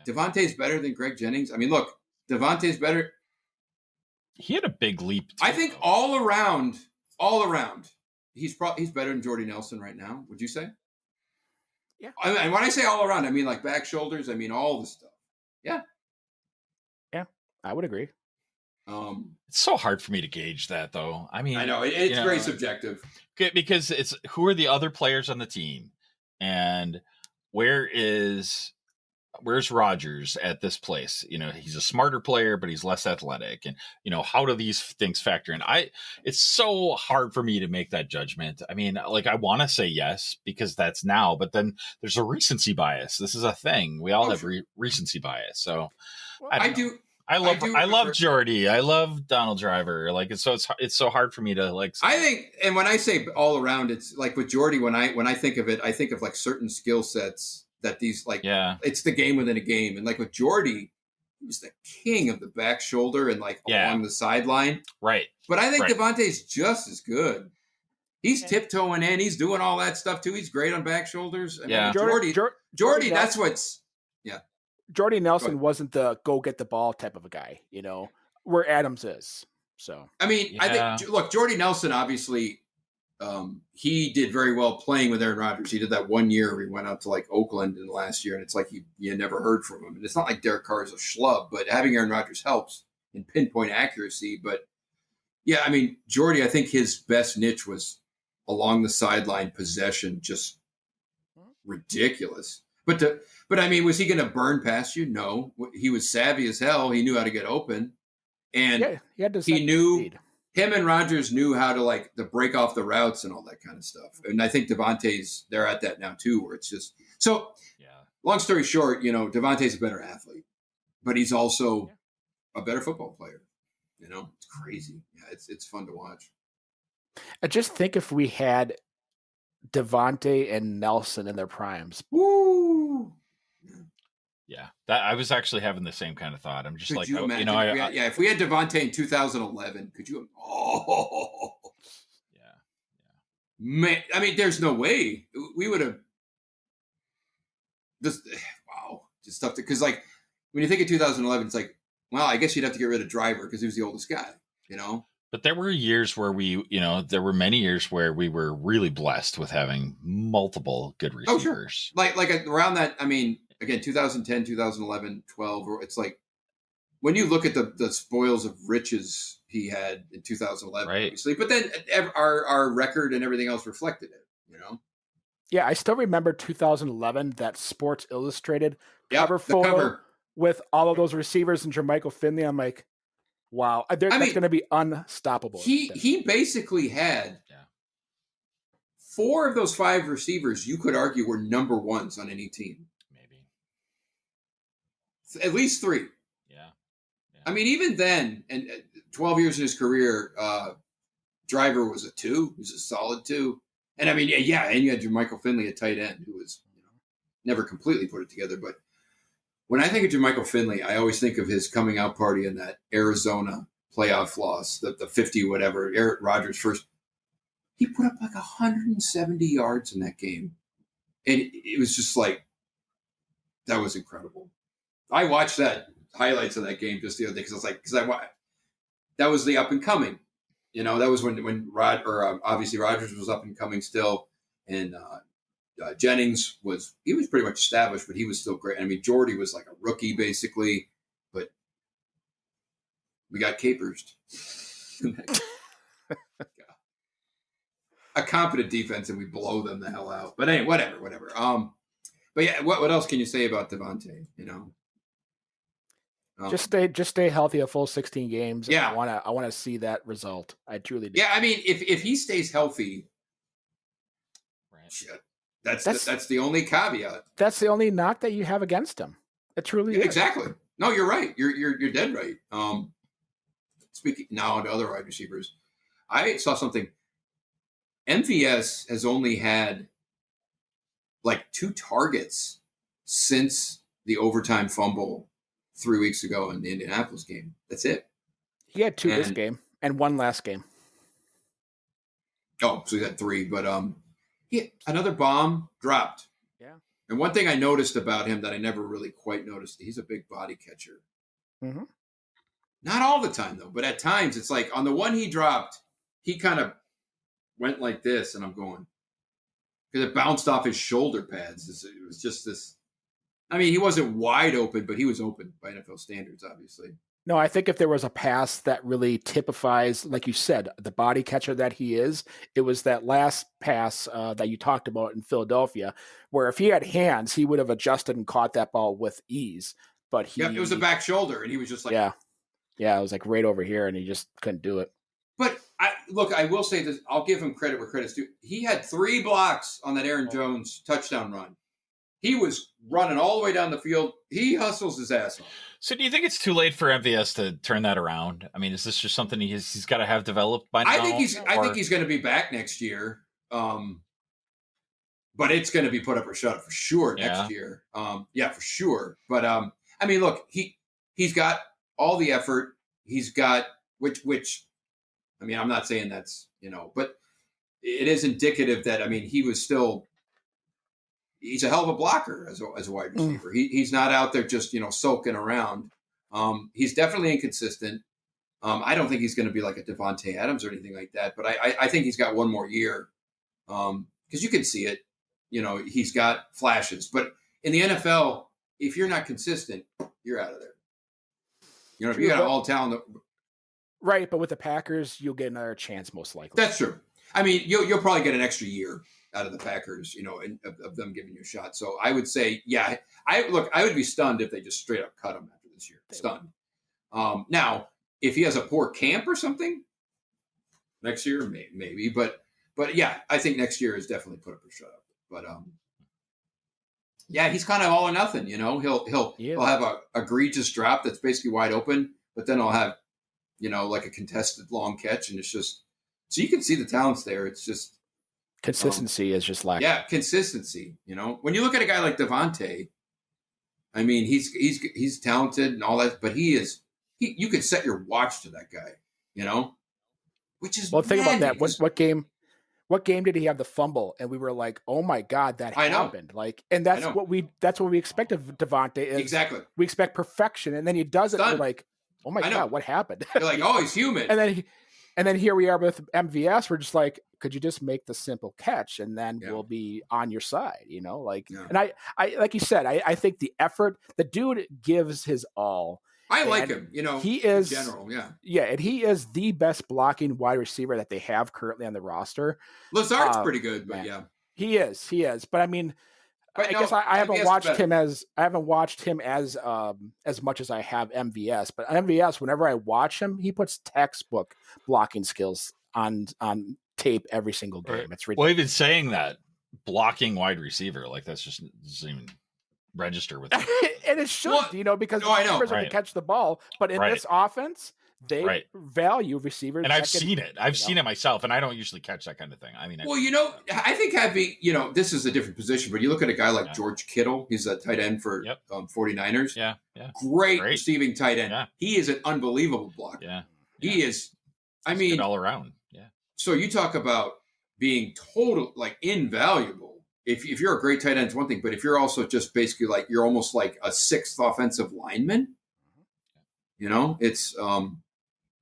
Davante's better than Greg Jennings. I mean, look, Davante's better. He had a big leap. I think all around, he's better than Jordy Nelson right now. Would you say? Yeah. And when I say all around, I mean like back shoulders. I mean all the stuff. Yeah. Yeah, I would agree. It's so hard for me to gauge that, though. I mean, I know it's very subjective because it's who are the other players on the team, and where's Rodgers at this place? He's a smarter player, but he's less athletic, and how do these things factor in? It's so hard for me to make that judgment. I mean, like, I want to say yes because that's now, but then there's a recency bias. This is a thing. We all have recency bias, so I do. I love Jordy. I love Donald Driver. Like, it's so hard for me to like. I think, and when I say all around, it's like with Jordy. When I think of it, I think of like certain skill sets that these like. Yeah. It's the game within a game, and like with Jordy, he was the king of the back shoulder and like along the sideline. Right. But I think Davante's just as good. He's tiptoeing in. He's doing all that stuff too. He's great on back shoulders. I mean, Jordy. That's what's. Yeah. Jordy Nelson wasn't the go get the ball type of a guy, where Adams is. So, I mean, I think, look, Jordy Nelson, obviously, he did very well playing with Aaron Rodgers. He did that 1 year where he went out to like Oakland in the last year, and it's like you never heard from him. And it's not like Derek Carr is a schlub, but having Aaron Rodgers helps in pinpoint accuracy. But yeah, I mean, Jordy, I think his best niche was along the sideline possession, just ridiculous. But I mean, was he going to burn past you? No. He was savvy as hell. He knew how to get open, and he knew him and Rodgers knew how to to break off the routes and all that kind of stuff. And I think Davante's they're at that now too, where it's just so. Yeah. Long story short, Davante's a better athlete, but he's also a better football player. It's crazy. Yeah, it's fun to watch. I just think if we had Davante and Nelson in their primes. Woo! Yeah, that I was actually having the same kind of thought. I'm just if we had Davante in 2011, could you? Oh, yeah. Man, I mean, there's no way we would have. Just stuff because when you think of 2011, it's like, well, I guess you'd have to get rid of Driver because he was the oldest guy, But there were years where there were many years where we were really blessed with having multiple good receivers. Oh, sure. Like around that, I mean, again, 2010, 2011, 12, it's like when you look at the spoils of riches he had in 2011, obviously, but then our record and everything else reflected it, Yeah, I still remember 2011, that Sports Illustrated cover photo with all of those receivers and Jermichael Finley. I'm like, wow, that's going to be unstoppable. He basically had 4 of those 5 receivers you could argue were number ones on any team. Maybe. At least 3. Yeah. I mean, even then, and 12 years in his career, Driver was a 2. He was a solid 2. And I mean, and you had Jermichael Finley, a tight end, who was never completely put it together, but when I think of Jermichael Finley, I always think of his coming out party in that Arizona playoff loss, the 50 whatever, Eric Rodgers first, he put up like 170 yards in that game. And it was just like, that was incredible. I watched highlights of that game just the other day that was the up and coming. That was when obviously Rodgers was up and coming still, and Jennings was pretty much established, but he was still great. I mean, Jordy was like a rookie basically, but we got capers. A competent defense, and we blow them the hell out. But anyway, whatever. But yeah, what else can you say about Davante? Just stay healthy a full 16 games. Yeah, I want to see that result. I truly do. Yeah, I mean, if he stays healthy, right. Shit, that's the only caveat. That's the only knock that you have against him. It truly is. Exactly. No, you're right. You're dead right. Speaking now to other wide receivers, I saw something. MVS has only had like 2 targets since the overtime fumble 3 weeks ago in the Indianapolis game. That's it. He had 2 this game and 1 last game. Oh, so he had 3, but another bomb dropped. Yeah. And one thing I noticed about him that I never really quite noticed, he's a big body catcher. Mm-hmm. Not all the time though, but at times it's like on the one he dropped, he kind of went like this, and I'm going, because it bounced off his shoulder pads. It was just this. I mean, he wasn't wide open, but he was open by NFL standards, obviously. No, I think if there was a pass that really typifies, like you said, the body catcher that he is, it was that last pass that you talked about in Philadelphia, where if he had hands, he would have adjusted and caught that ball with ease. But it was the back shoulder, and he was just like, yeah, it was like right over here, and he just couldn't do it. But I will say this. I'll give him credit where credit's due. He had 3 blocks on that Aaron Jones touchdown run. He was running all the way down the field. He hustles his ass off. So do you think it's too late for MVS to turn that around? I mean, is this just something he's got to have developed by now? I think he's going to be back next year. But it's going to be put up or shut up for sure next year. Yeah, for sure. But I mean, look, he's got all the effort. He's got which I mean, I'm not saying that's, but it is indicative that, I mean, he's a hell of a blocker as a wide receiver. He's not out there just, sulking around. He's definitely inconsistent. I don't think he's going to be like a Davante Adams or anything like that, but I think he's got one more year because you can see it. He's got flashes. But in the NFL, if you're not consistent, you're out of there. If you got all talent. Right, but with the Packers, you'll get another chance most likely. That's true. I mean, you'll probably get an extra year out of the Packers, of them giving you a shot. So I would say, yeah, I would be stunned if they just straight up cut him after this year. Stunned. Now, if he has a poor camp or something next year, maybe, but yeah, I think next year is definitely put up or shut up. But yeah, he's kind of all or nothing. He'll have a egregious drop that's basically wide open, but then he'll have like a contested long catch, and it's just so you can see the talents there. It's just consistency is just lacking. Yeah, consistency. When you look at a guy like Davante, I mean, he's talented and all that, but you could set your watch to that guy. Which is think about that. What game did he have the fumble? And we were like, oh my God, that happened. Like, and that's what we expect of Davante. Exactly. We expect perfection, and then he does it. And we're like, oh my God, what happened? You're like, oh, he's human. and then here we are with MVS. We're just like, could you just make the simple catch, and then we'll be on your side, And I like you said, I think the effort, the dude gives his all. I like him. He is in general, and he is the best blocking wide receiver that they have currently on the roster. Lazard's pretty good, but he is. But I mean, I guess I haven't watched him as much as I have MVS. But MVS, whenever I watch him, he puts textbook blocking skills on tape every single game. It's ridiculous. Well, even saying that blocking wide receiver, like that's just doesn't even register with. And it should, because receivers are to catch the ball. But in this offense, they value receivers. And I've seen it. I've seen it myself, and I don't usually catch that kind of thing. I mean, I think having, this is a different position, but you look at a guy like George Kittle. He's a tight end for 49ers. Yeah. Great receiving tight end. Yeah. He is an unbelievable blocker. Yeah. He is. I mean, good all around. Yeah. So you talk about being total like invaluable. If you're a great tight end, it's one thing, but if you're also just basically like you're almost like a sixth offensive lineman, it's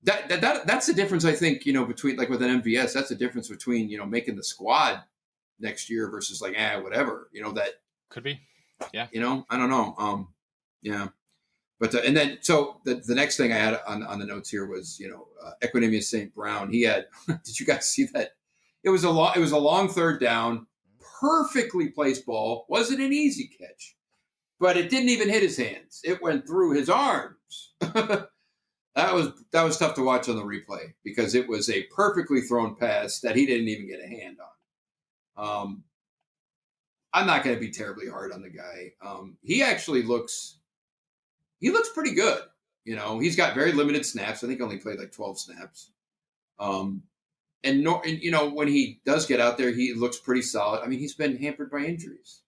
that's the difference. I think between like with an MVS, that's the difference between making the squad next year versus like whatever. That could be. Yeah. I don't know. Yeah. But and then so the next thing I had on the notes here was Equanimeous St. Brown. He had. Did you guys see that? It was a long third down, perfectly placed ball. Wasn't an easy catch, but it didn't even hit his hands. It went through his arms. That was tough to watch on the replay because it was a perfectly thrown pass that he didn't even get a hand on. I'm not going to be terribly hard on the guy. He actually looks pretty good. He's got very limited snaps. I think only played like 12 snaps. And when he does get out there, he looks pretty solid. I mean, he's been hampered by injuries.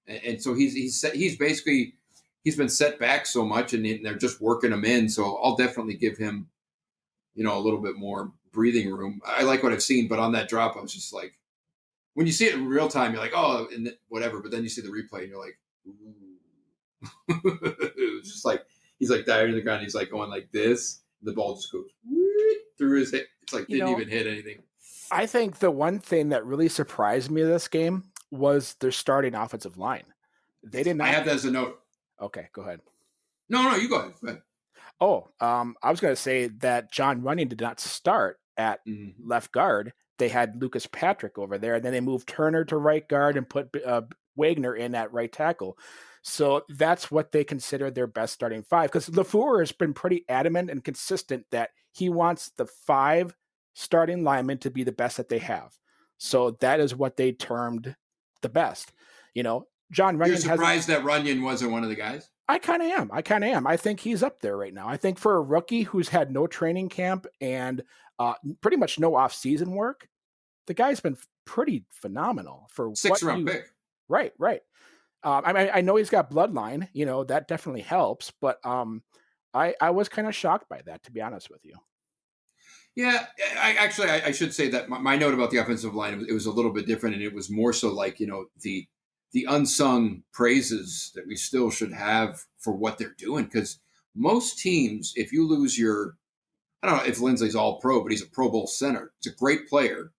And so he's basically, he's been set back so much and they're just working him in. So I'll definitely give him, a little bit more breathing room. I like what I've seen, but on that drop, I was just like, when you see it in real time, you're like, oh, and whatever. But then you see the replay and you're like, ooh. It was just like he's like diving to the ground. He's like going like this. The ball just goes through his head. It's like didn't even hit anything. I think the one thing that really surprised me this game was their starting offensive line. They did not. I have that as a note. Okay, go ahead. No, you go ahead. Oh, I was going to say that John Runyon did not start at left guard. They had Lucas Patrick over there, and then they moved Turner to right guard and put Wagner in at right tackle. So that's what they consider their best starting five, because LaFleur has been pretty adamant and consistent that he wants the 5 starting linemen to be the best that they have. So that is what they termed the best. John Runyon. You're surprised that Runyon wasn't one of the guys? I kind of am. I think he's up there right now. I think for a rookie who's had no training camp and pretty much no off-season work, the guy's been pretty phenomenal for 6th-round pick. Right. I know he's got bloodline, that definitely helps, but I was kind of shocked by that, to be honest with you. Yeah, I should say that my note about the offensive line, it was a little bit different, and it was more so like, the unsung praises that we still should have for what they're doing. Because most teams, if you lose I don't know if Lindsley's all pro, but he's a Pro Bowl center. He's a great player.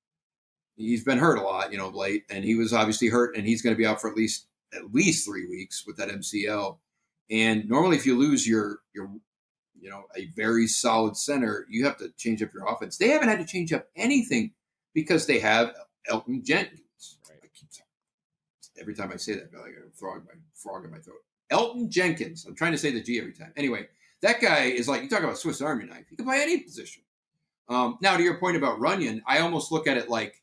He's been hurt a lot, of late, and he was obviously hurt, and he's going to be out for at least 3 weeks with that MCL. And normally if you lose your a very solid center, you have to change up your offense. They haven't had to change up anything because they have Elton Jenkins. Right. Every time I say that, I feel like I'm throwing my frog in my throat. Elton Jenkins. I'm trying to say the G every time. Anyway, that guy is like, you talk about Swiss Army knife. He can play any position. Now, to your point about Runyon, I almost look at it like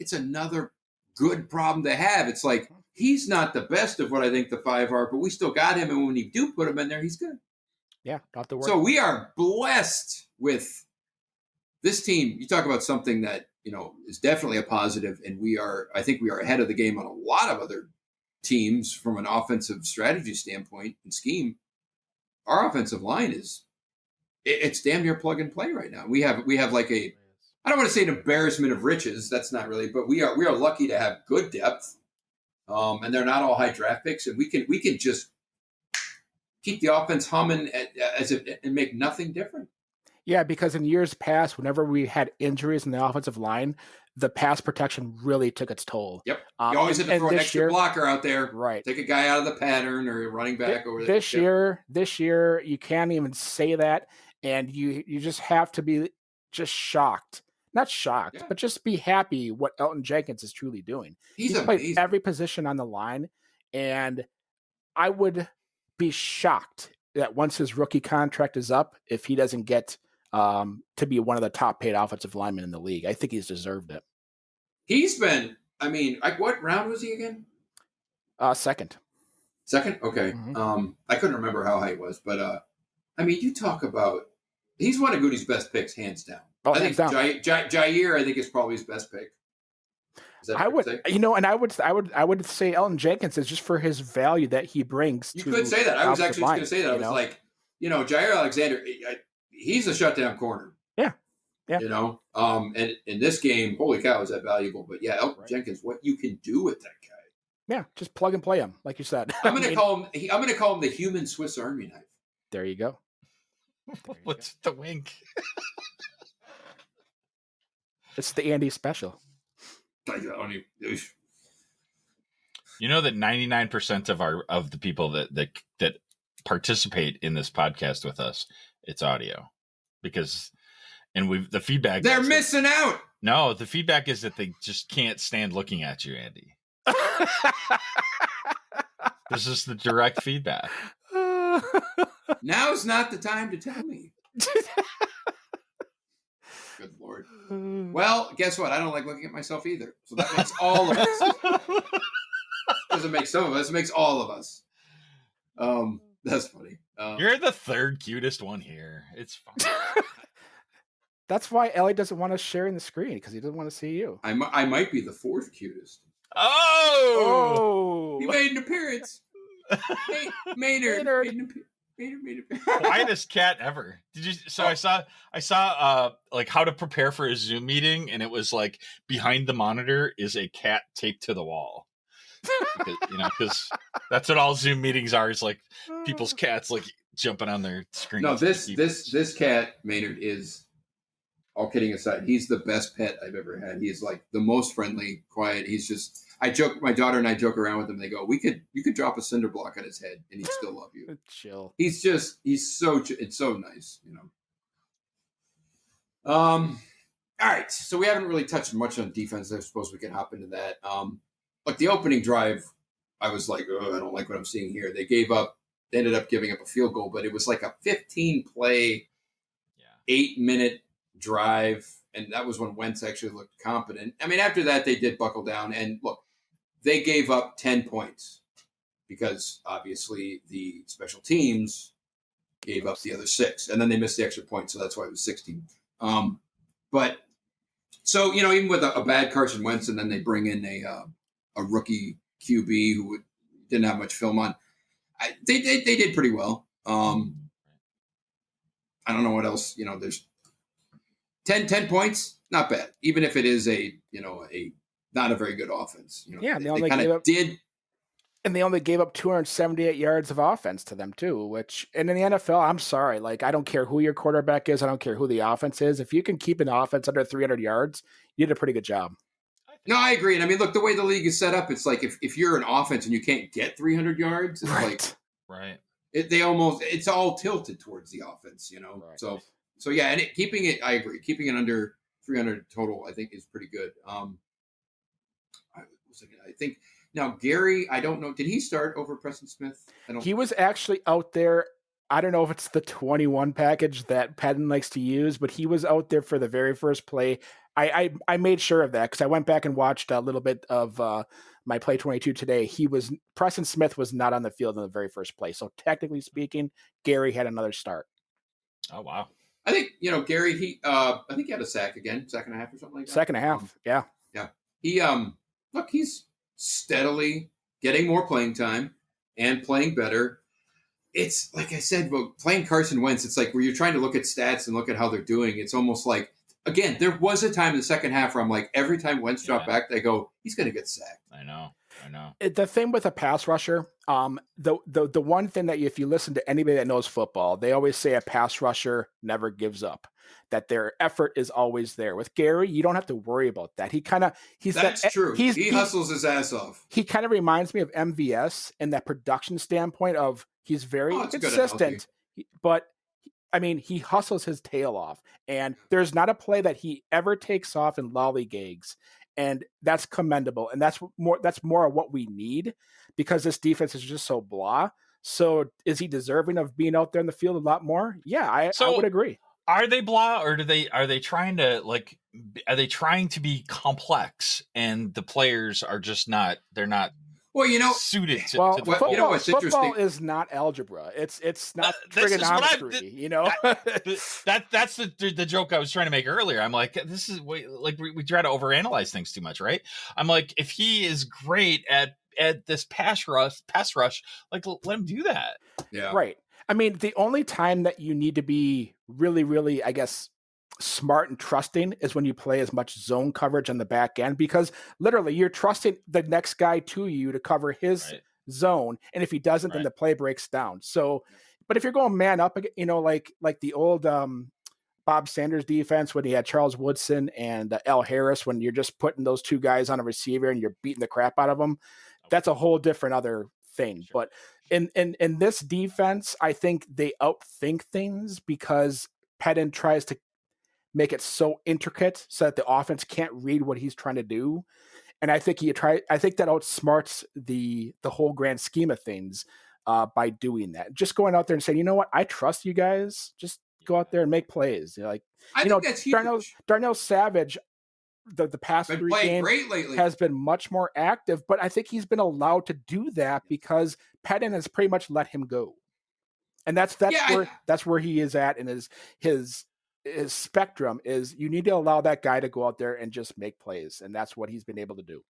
it's another good problem to have. It's like, he's not the best of what I think the 5 are, but we still got him. And when you do put him in there, he's good. Yeah, not the word. So we are blessed with this team. You talk about something that, is definitely a positive. And I think we are ahead of the game on a lot of other teams from an offensive strategy standpoint and scheme. Our offensive line it's damn near plug and play right now. We have like I don't want to say an embarrassment of riches. That's not really, but we are lucky to have good depth. And they're not all high draft picks, and we can just keep the offense humming and make nothing different. Yeah, because in years past, whenever we had injuries in the offensive line, the pass protection really took its toll. Yep. You always had to throw an extra blocker out there. Right. Take a guy out of the pattern or running back over there. This year, you can't even say that, and you just have to be just shocked. Not shocked, but just be happy what Elton Jenkins is truly doing. He's played every position on the line, and I would be shocked that once his rookie contract is up, if he doesn't get to be one of the top paid offensive linemen in the league. I think he's deserved it. He's been, like what round was he again? Second. Second? Okay. Mm-hmm. I couldn't remember how high it was, but you talk about, he's one of Goody's best picks, hands down. Oh, I think Jair, I think, is probably his best pick. I would say Elton Jenkins is just for his value that he brings. You could say that. I was actually just going to say that. I was like, Jair Alexander, he's a shutdown corner. Yeah. And in this game, holy cow, is that valuable? But yeah, Elgton Jenkins, what you can do with that guy. Yeah, just plug and play him, like you said. I'm going to call him the human Swiss Army knife. There you go. What's the wink? It's the Andy special. You know that 99% of the people that participate in this podcast with us, it's audio, the feedback they're missing out. No, the feedback is that they just can't stand looking at you, Andy. This is the direct feedback. Now's not the time to tell me. Good Lord. Well, guess what? I don't like looking at myself either. So that makes all of us. Doesn't make some of us. It makes all of us. That's funny. You're the third cutest one here. It's fine. That's why Ellie doesn't want us sharing the screen, because he doesn't want to see you. I might be the fourth cutest. Oh! He made an appearance. Maynard. Quietest cat ever. Did you? So I saw like how to prepare for a Zoom meeting, and it was like behind the monitor is a cat taped to the wall. Because that's what all Zoom meetings are. It's like people's cats like jumping on their screen. No, this cat Maynard is. All kidding aside, he's the best pet I've ever had. He's like the most friendly, quiet. He's just. I joke. My daughter and I joke around with him. They go, you could drop a cinder block on his head, and he'd still love you. Chill. It's so nice, All right, so we haven't really touched much on defense. I suppose we can hop into that. Like the opening drive, I was like, I don't like what I'm seeing here. They ended up giving up a field goal, but it was like a 15-play, 8-minute drive, and that was when Wentz actually looked competent. I mean, after that, they did buckle down, and look, they gave up 10 points because obviously the special teams gave up the other 6, and then they missed the extra point, so that's why it was 16. But so even with a bad Carson Wentz, and then they bring in a rookie QB who didn't have much film on, they did pretty well. I don't know what else. There's 10 points, not bad, even if it is a not a very good offense. Yeah, they kind of did. And they only gave up 278 yards of offense to them too, and in the NFL, I'm sorry, like I don't care who your quarterback is, I don't care who the offense is. If you can keep an offense under 300 yards, you did a pretty good job. No, I agree. And I mean, look, the way the league is set up, it's like if you're an offense and you can't get 300 yards, it's right. It's all tilted towards the offense, Right. So yeah, and I agree. Keeping it under 300 total, I think, is pretty good. I think now Gary, I don't know, did he start over Preston Smith? He was actually out there. I don't know if it's the 21 package that Patton likes to use, but he was out there for the very first play. I made sure of that because I went back and watched a little bit of my play 22 today. Preston Smith was not on the field in the very first play. So technically speaking, Gary had another start. Oh, wow. I think, Gary, I think he had a sack again, second half or something like that. Second half, yeah. Yeah. He, look, he's steadily getting more playing time and playing better. It's like I said, playing Carson Wentz, it's like where you're trying to look at stats and look at how they're doing. It's almost like, again, there was a time in the second half where I'm like, every time Wentz dropped back, they go, he's going to get sacked. I know. The thing with a pass rusher, the one thing that if you listen to anybody that knows football, they always say a pass rusher never gives up, that their effort is always there. With Gary, you don't have to worry about that. That's true. He hustles his ass off. He kind of reminds me of MVS in that production standpoint of he's very consistent, but I mean, he hustles his tail off, and there's not a play that he ever takes off and lollygags. And that's commendable. And that's more of what we need because this defense is just so blah. So is he deserving of being out there in the field a lot more? Yeah, I would agree. Are they blah, or are they trying to be complex and the players are just not, they're not suited to football is not algebra. It's not trigonometry, That's the joke I was trying to make earlier. I'm like, this is like we try to overanalyze things too much, right? I'm like, if he is great at this pass rush, like let him do that. Yeah. Right. I mean, the only time that you need to be really, really, I guess, smart and trusting is when you play as much zone coverage on the back end, because literally you're trusting the next guy to you to cover his zone. And if he doesn't, then the play breaks down. So, but if you're going man up, like the old Bob Sanders defense when he had Charles Woodson and Al Harris, when you're just putting those two guys on a receiver and you're beating the crap out of them, that's a whole different other thing. Sure. But in this defense, I think they outthink things because Pettin tries to make it so intricate so that the offense can't read what he's trying to do. And I think I think that outsmarts the whole grand scheme of things by doing that. Just going out there and saying, you know what, I trust you guys. Just go out there and make plays. Like, I think that's huge. Darnell Savage, the past 3 games has been much more active, but I think he's been allowed to do that because Pettin has pretty much let him go. And that's where he is at in his spectrum is you need to allow that guy to go out there and just make plays. And that's what he's been able to do.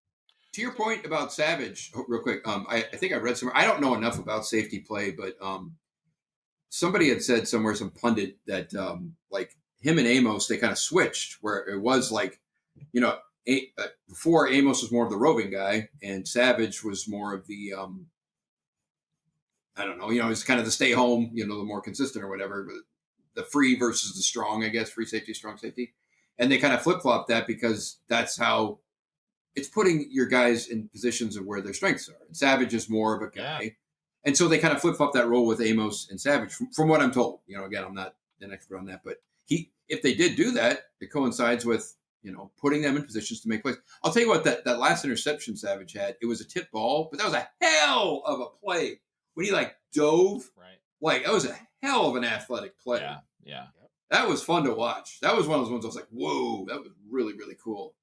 To your point about Savage, real quick, I think I read somewhere, I don't know enough about safety play, but somebody had said somewhere, some pundit, that like him and Amos, they kind of switched where it was like, before Amos was more of the roving guy and Savage was more of the, I don't know, he's kind of the stay home, the more consistent or whatever, but the free versus the strong, I guess, free safety, strong safety. And they kind of flip-flop that because that's how it's putting your guys in positions of where their strengths are. And Savage is more of a guy. Yeah. And so they kind of flip-flop that role with Amos and Savage from what I'm told. Again, I'm not an expert on that, but if they did do that, it coincides with, putting them in positions to make plays. I'll tell you what, that last interception Savage had, it was a tip ball, but that was a hell of a play. When he dove, that was a hell of an athletic play. Yeah. That was fun to watch. That was one of those ones I was like, whoa, that was really, really cool.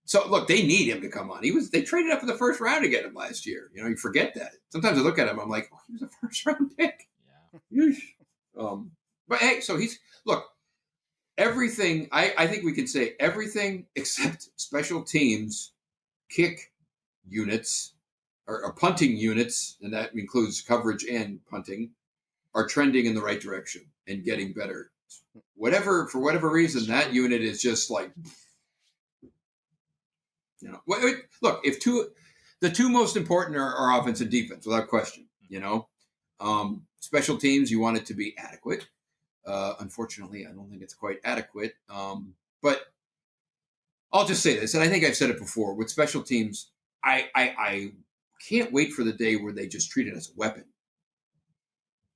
So look, they need him to come on. They traded up in the first round to get him last year. You forget that. Sometimes I look at him, I'm like, oh, he was a first round pick. Yeah. But hey, so everything, I think we could say everything except special teams, kick units, or punting units, and that includes coverage and punting, are trending in the right direction and getting better. For whatever reason, that unit is just like, look, the two most important are offense and defense, without question. Special teams, you want it to be adequate. Unfortunately, I don't think it's quite adequate. But I'll just say this, and I think I've said it before, with special teams, I can't wait for the day where they just treat it as a weapon.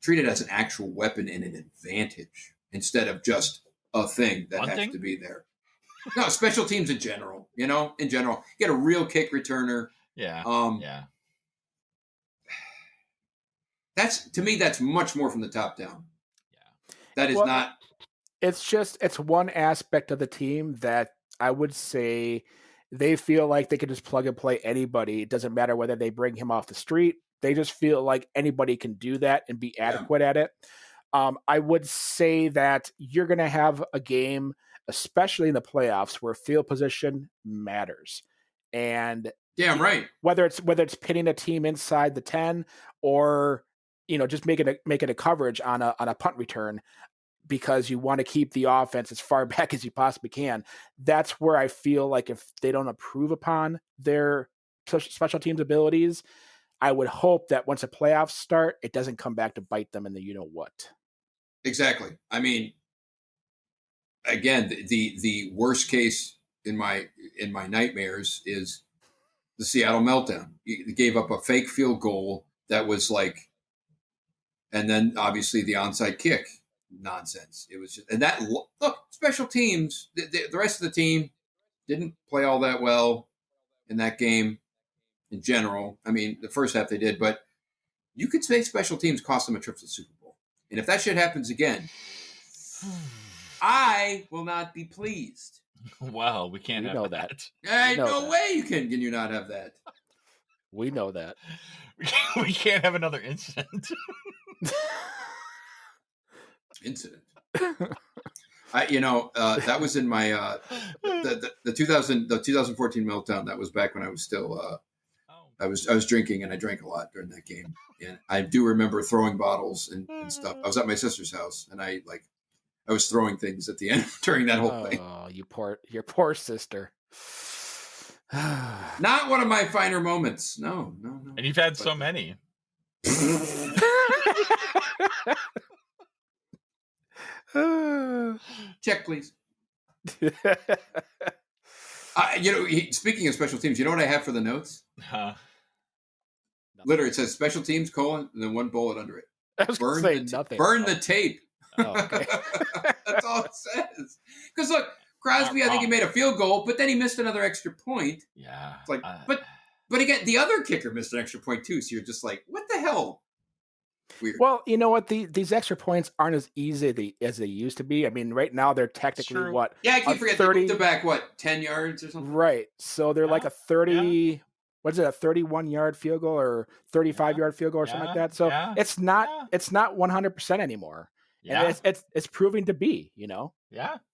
Treat it as an actual weapon and an advantage instead of just a thing that has to be there. No, special teams in general, get a real kick returner. Yeah. To me, that's much more from the top down. Yeah. That is not. It's one aspect of the team that I would say they feel like they can just plug and play anybody. It doesn't matter whether they bring him off the street. They just feel like anybody can do that and be adequate at it. I would say that you're going to have a game, especially in the playoffs, where field position matters. And damn right. Whether it's pitting a team inside the 10 or just making a coverage on a punt return, because you want to keep the offense as far back as you possibly can. That's where I feel like if they don't improve upon their special teams abilities, I would hope that once the playoffs start, it doesn't come back to bite them in the what. Exactly. I mean, again, the worst case in my nightmares is the Seattle meltdown. You gave up a fake field goal that was and then obviously the onside kick. Nonsense. It was just, and that look, special teams, the rest of the team didn't play all that well in that game in general. I mean, the first half they did, but you could say special teams cost them a trip to the Super Bowl. And if that shit happens again, I will not be pleased. Wow, we can't have that. Hey, no way you can you not have that. We know that. We can't have another incident. That was in my the 2014 meltdown. That was back when I was still I was drinking, and I drank a lot during that game. And I do remember throwing bottles and stuff. I was at my sister's house, and I was throwing things at the end during that whole thing. Oh, your poor sister. Not one of my finer moments. No. And you've had so many. Check, please. Speaking of special teams, you know what I have for the notes? Literally, it says special teams, and then one bullet under it. I was going to say nothing. Burn the tape. Oh, okay. That's all it says. Because look, Crosby, I think he made a field goal, but then he missed another extra point. Yeah. It's like, but again, the other kicker missed an extra point too. So you're just like, what the hell? Weird. Well, you know what? These extra points aren't as easy as they used to be. I mean, right now they're technically what? Yeah, I keep forgetting. 30, they moved it back 10 yards or something. Right. So they're like a 30. Yeah. What is it? A 31-yard field goal or 35-yard field goal or something like that. So it's not 100% anymore. Yeah. And it's proving to be. Yeah.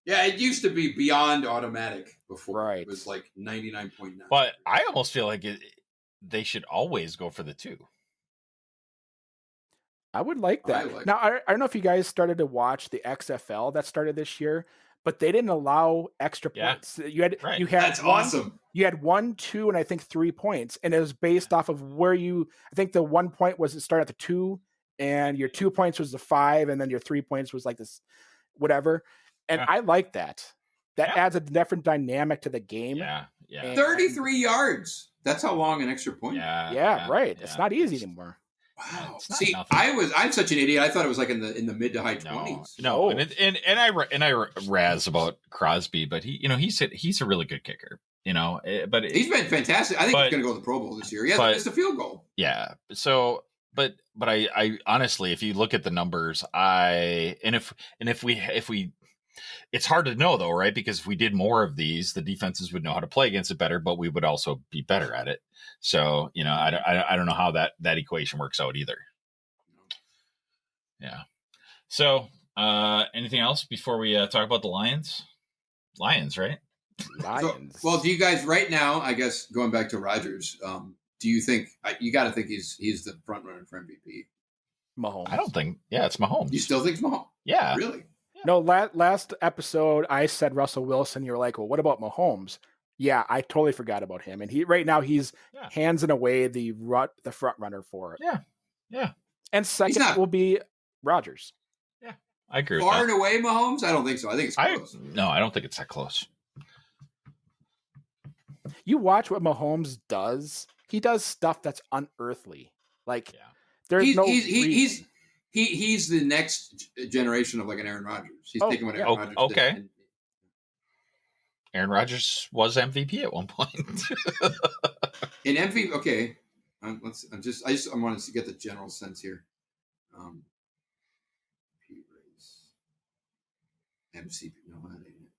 Yeah. It used to be beyond automatic before. Right. It was like 99.9. But I almost feel like they should always go for the 2. I would like that. Now, I don't know if you guys started to watch the XFL that started this year, but they didn't allow extra points. You had That's awesome. You had 1, 2, and I think 3 points, and it was based off of where I think the 1 point was it started at the 2, and your 2 points was the 5, and then your 3 points was like this, whatever. And I like that. That adds a different dynamic to the game. Yeah. 33 yards. That's how long an extra point. Yeah. Right. It's not easy anymore. Wow. See, I'm such an idiot. I thought it was like in the mid to high 20s. No. And I razz about Crosby, but he's a really good kicker. But he's been fantastic. I think he's going to go to the Pro Bowl this year. He hasn't missed a field goal. Yeah. So, but I honestly, if you look at the numbers, if we. It's hard to know though, right? Because if we did more of these, the defenses would know how to play against it better, but we would also be better at it. So, I don't know how that equation works out either. Yeah. So, anything else before we talk about the Lions? Lions, right? Lions. So, well, do you guys right now, I guess, going back to Rodgers, do you think you got to think he's the front runner for MVP? Mahomes. I don't think. Yeah, it's Mahomes. You still think it's Mahomes? Yeah. Really? No, last episode I said Russell Wilson. You're like, well, what about Mahomes? Yeah, I totally forgot about him. And he's hands and away the front runner for it. Yeah. And second will be Rodgers. Yeah, I agree. Far and away Mahomes? I don't think so. I think it's close. No, I don't think it's that close. You watch what Mahomes does. He does stuff that's unearthly. Like there's He's the next generation of like an Aaron Rodgers. He's taking what Aaron Rodgers did. Okay. Aaron Rodgers was MVP at one point. In MVP, okay. I wanted to get the general sense here. MCP, no, that ain't it.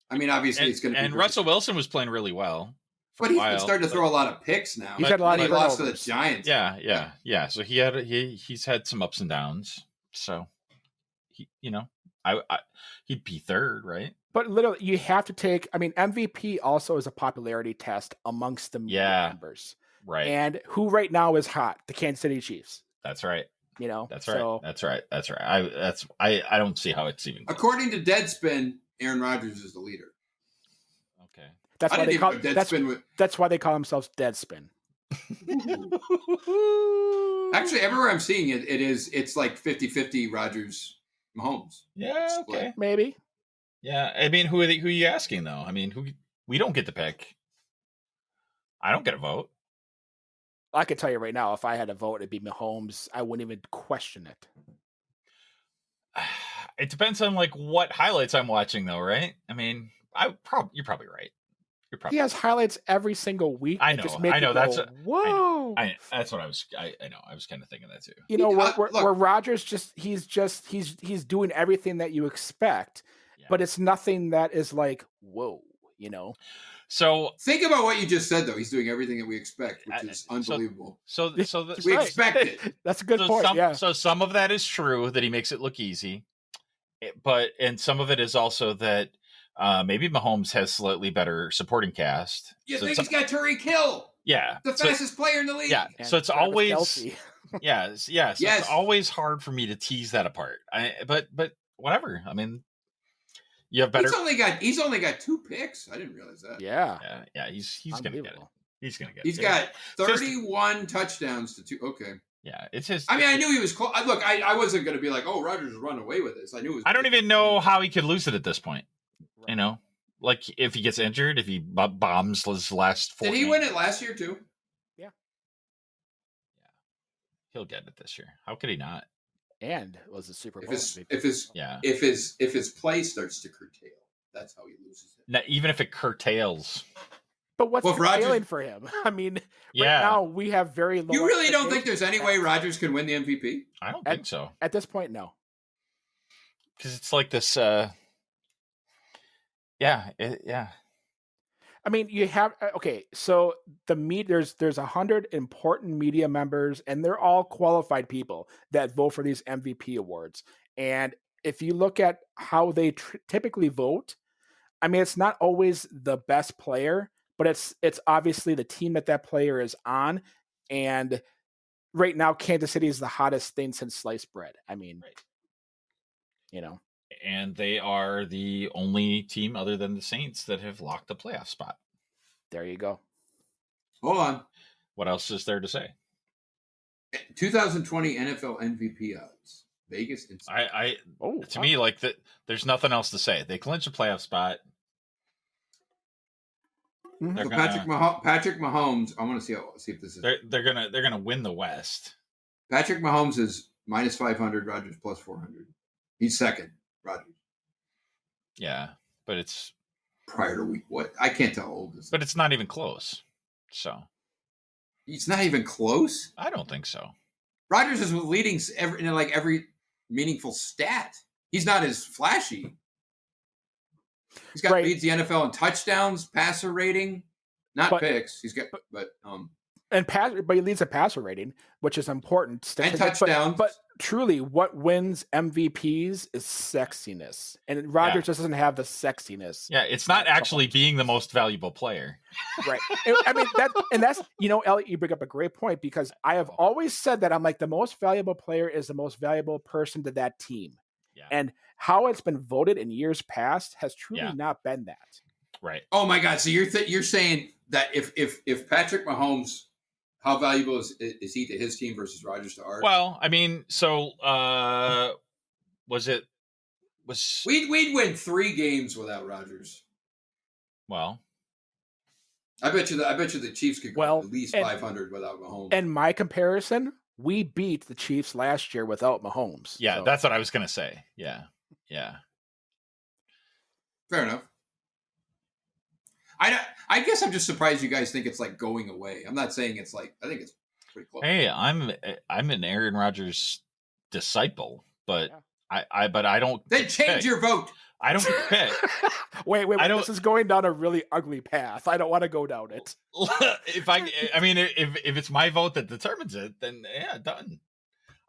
I mean, obviously it's going to be. And Russell Wilson was playing really well. But he's been starting to throw a lot of picks now. He's had a lot of lost to the Giants. Yeah. So he's had some ups and downs. So he'd be third, right? But literally, you have to take. I mean, MVP also is a popularity test amongst the members, right? And who right now is hot? The Kansas City Chiefs. That's right. That's right. That's right. I don't see how it's even. According to Deadspin, Aaron Rodgers is the leader. Okay. That's why they call themselves Deadspin. Actually, everywhere I'm seeing it's like 50-50 Rodgers Mahomes. Yeah, okay. Maybe. Yeah. I mean, who are you asking though? I mean, we don't get to pick. I don't get a vote. I can tell you right now, if I had a vote, it'd be Mahomes. I wouldn't even question it. It depends on like what highlights I'm watching though, right? I mean, you're probably right. He has highlights every single week. I know. That's whoa. That's what I was. I know. I was kind of thinking that too. Where Rodgers he's doing everything that you expect, but it's nothing that is like whoa. So think about what you just said, though. He's doing everything that we expect, which is unbelievable. So we expect it. That's a good point. So some of that is true that he makes it look easy, and some of it is also that. Maybe Mahomes has slightly better supporting cast. You think he's got Tyreek Hill? Yeah. The fastest player in the league. Yeah. And so it's Travis always Kelce. It's always hard for me to tease that apart. But whatever. I mean, you have better. He's only got 2 picks. I didn't realize that. Yeah. He's gonna get it. He's gonna get it. He's got 31 touchdowns to 2. Okay. Yeah, it's his. I mean, I knew he was close. Look, I wasn't going to be like, oh, Rodgers run away with this. I knew it was. I don't even know how he could lose it at this point. Right. You know, like if he gets injured, if he bombs his last 4. Did he win it last year too? Yeah. He'll get it this year. How could he not? And it was a Super Bowl. If his play starts to curtail, that's how he loses it. Now, even if it curtails. But what's curtailing for him? I mean, right now we have very low. You really don't think there's any way Rodgers can win the MVP? I don't think so. At this point, no. Because it's like this. Yeah. I mean, you have so there's 100 important media members, and they're all qualified people that vote for these MVP awards. And if you look at how they typically vote, I mean, it's not always the best player, but it's obviously the team that player is on. And right now, Kansas City is the hottest thing since sliced bread. I mean, you know. And they are the only team other than the Saints that have locked a playoff spot. There you go. Hold on. What else is there to say? 2020 NFL MVP odds. Vegas. To me, like that, there's nothing else to say. They clinch a playoff spot. So Patrick Mahomes. I want to see if this is. They're gonna win the West. Patrick Mahomes is minus 500. Rodgers plus 400. He's second. Rodgers. Yeah, but it's prior to week what? I can't tell how old this. But it's not even close. So it's not even close. I don't think so. Rodgers is leading every meaningful stat. He's not as flashy. He's got leads the NFL in touchdowns, passer rating, picks. He's got but he leads a passer rating, which is important. And touchdowns. But truly, what wins MVPs is sexiness, and Rodgers just doesn't have the sexiness. Yeah, it's not actually being the most valuable player, right? I mean that's Elliot, you bring up a great point, because I have always said that I'm like, the most valuable player is the most valuable person to that team, and how it's been voted in years past has truly not been that. Right. Oh my God! So you're saying that if Patrick Mahomes, how valuable is he to his team versus Rodgers to ours? Well, I mean, so we'd win 3 games without Rodgers. Well, I bet you the Chiefs could go at least 500 without Mahomes. And my comparison, we beat the Chiefs last year without Mahomes. Yeah, that's what I was gonna say. Yeah. Fair enough. I guess I'm just surprised you guys think it's like going away. I'm not saying it's like, I think it's pretty close. Hey, I'm an Aaron Rodgers disciple, but I don't. Then change your vote. I don't pick. Wait. This is going down a really ugly path. I don't want to go down it. If it's my vote that determines it, then done.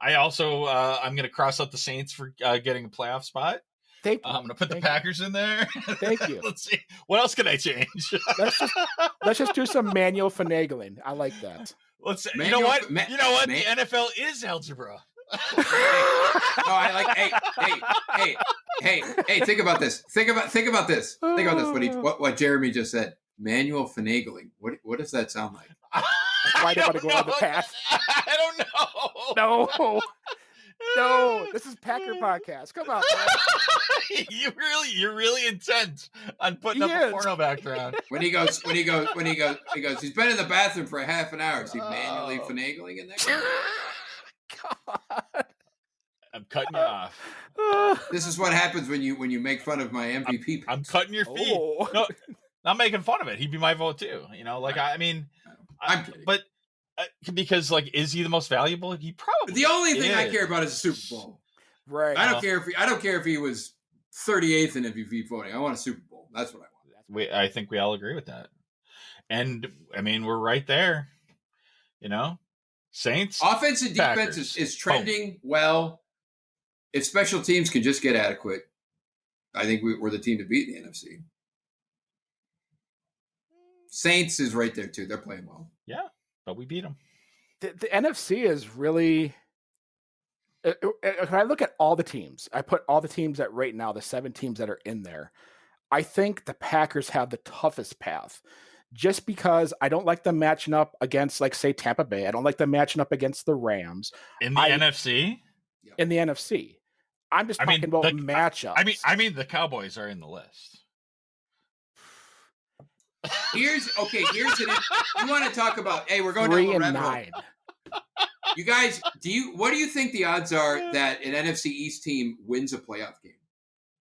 I also I'm going to cross out the Saints for getting a playoff spot. Thank you. I'm going to put the Packers in there. Thank you. Let's see. What else can I change? Let's just do some manual finagling. I like that. You know what? The NFL is algebra. I like. Hey! Think about this. Think about this. What Jeremy just said. Manual finagling. What does that sound like? Why do I want to go on the path? I don't know. No, this is Packer Podcast. Come on, man. You're really intent on putting up a porno background. When he goes, he's been in the bathroom for a half an hour. Is he manually finagling in there? God. I'm cutting you off. This is what happens when you make fun of my MVP. I'm cutting your feet. Oh. No, not making fun of it. He'd be my vote too. I'm kidding. But because is he the most valuable? He probably. The only thing I care about is the Super Bowl. Right. I don't care if he was 38th in MVP voting. I want a Super Bowl. That's what I want. I think we all agree with that. And we're right there. Saints. Offense and defense is trending well. If special teams can just get adequate, I think we're the team to beat in the NFC. Saints is right there too. They're playing well. Yeah, but we beat them. The NFC is really. If I look at all the teams, I put all the teams that right now, the 7 teams that are in there. I think the Packers have the toughest path, just because I don't like them matching up against, like, say, Tampa Bay. I don't like them matching up against the Rams In the NFC. In the NFC, I'm just talking about matchups. I mean, the Cowboys are in the list. Here's you want to talk about? Hey, we're going 3-9. You guys, what do you think the odds are that an NFC East team wins a playoff game?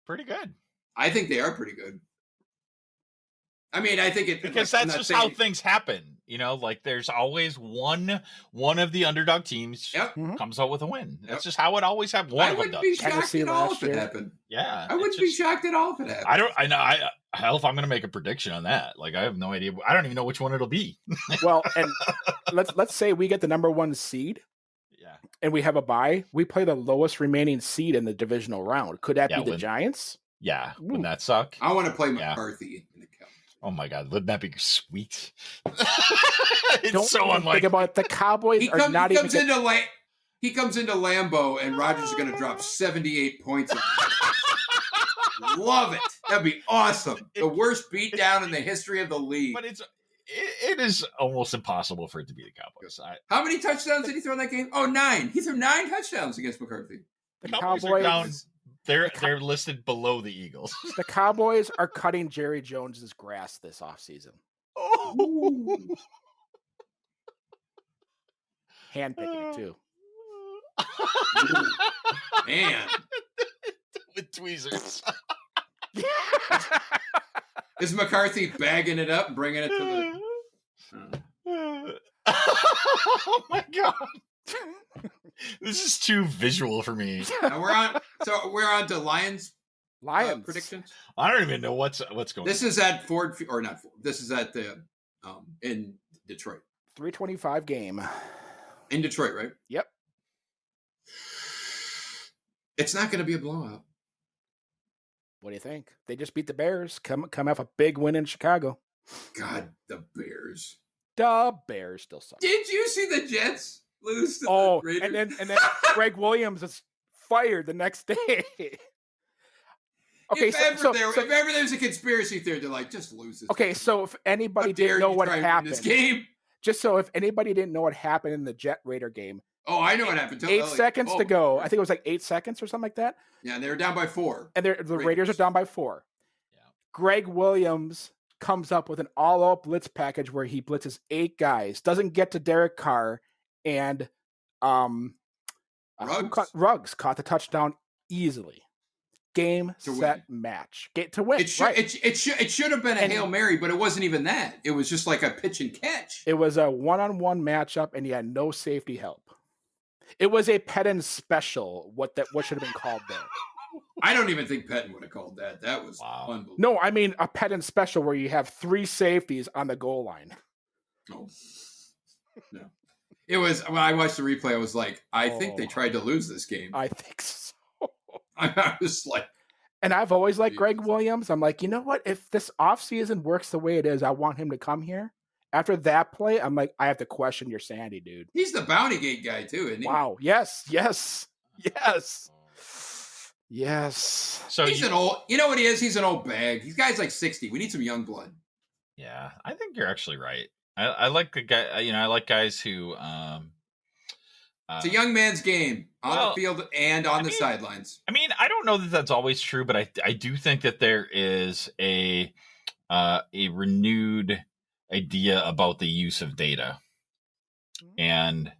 Pretty good. I think they are pretty good. I mean, I think because that's just how things happen. Like there's always one of the underdog teams comes out with a win. That's just how it always happens. I wouldn't be shocked at all if it happened. Yeah, I wouldn't be shocked at all if it happened. I know. Hell, if I'm going to make a prediction on that, like I have no idea. I don't even know which one it'll be. Well, and let's say we get the number 1 seed. Yeah, and we have a bye. We play the lowest remaining seed in the divisional round. Could that be the Giants? Yeah, wouldn't that suck? I want to play McCarthy in the Cowboys. Oh my God, wouldn't that be sweet? It's Don't so unlike. Think about it. The Cowboys he comes into Lambeau and Rodgers is going to drop 78 points. Love it. That'd be awesome. The worst beatdown in the history of the league. But it is almost impossible for it to be the Cowboys. How many touchdowns did he throw in that game? Oh, 9. He threw 9 touchdowns against McCarthy. The Cowboys are down. They're listed below the Eagles. The Cowboys are cutting Jerry Jones's grass this offseason. Oh. Hand picking it too. Ooh, man. With tweezers. Is McCarthy bagging it up and bringing it to the... Oh my God. This is too visual for me. We're on to Lions predictions. I don't even know what's going. This is at Ford or not Ford. This is at the in Detroit. 3:25 game in Detroit, right? Yep. It's not going to be a blowout. What do you think? They just beat the Bears. Come off a big win in Chicago. God, the Bears. The Bears still suck. Did you see the Jets lose to the Raiders? and then Greg Williams is fired the next day. Okay, if ever there's a conspiracy theory, they're like, just lose this. Okay, so if anybody didn't know what happened, this game. If anybody didn't know what happened in the Jet Raider game. Oh, I know what happened. 8 seconds to go. I think it was like 8 seconds or something like that. Yeah, they were down by 4. And the Raiders are down by 4. Yeah. Greg Williams comes up with an all-out blitz package where he blitzes 8 guys, doesn't get to Derek Carr, and Ruggs caught the touchdown easily. Game, set, match. To win. It should have been a Hail Mary, but it wasn't even that. It was just like a pitch and catch. It was a one-on-one matchup, and he had no safety help. It was a Pettin special. What should have been called there? I don't even think Pettin would have called that. That was unbelievable. No, I mean a Pettin special where you have 3 safeties on the goal line. Oh, no. It was, when I watched the replay, I was like, I think they tried to lose this game. I think so. I was like, and I've always liked Greg Williams. I'm like, you know what? If this offseason works the way it is, I want him to come here. After that play, I'm like, I have to question your sanity, dude. He's the Bounty Gate guy too, isn't he? Wow. Yes. So he's an old. You know what he is? He's an old bag. He's guy's like 60. We need some young blood. Yeah, I think you're actually right. I like the guy. I like guys who. It's a young man's game on the field and on the sidelines. I mean, I don't know that that's always true, but I do think that there is a renewed idea about the use of data, and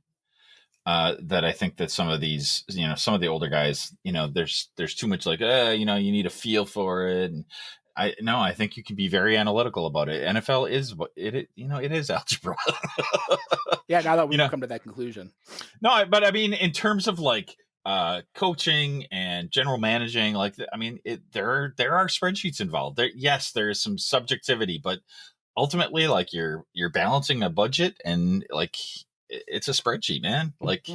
that I think that some of these, some of the older guys, there's too much like, you need a feel for it. And I think you can be very analytical about it. NFL is what it is algebra. Yeah. Now that we've come to that conclusion. No, but I mean, in terms of like coaching and general managing, like, I mean, there are spreadsheets involved. Yes, there is some subjectivity, but ultimately, like you're balancing a budget and like it's a spreadsheet, man. Like,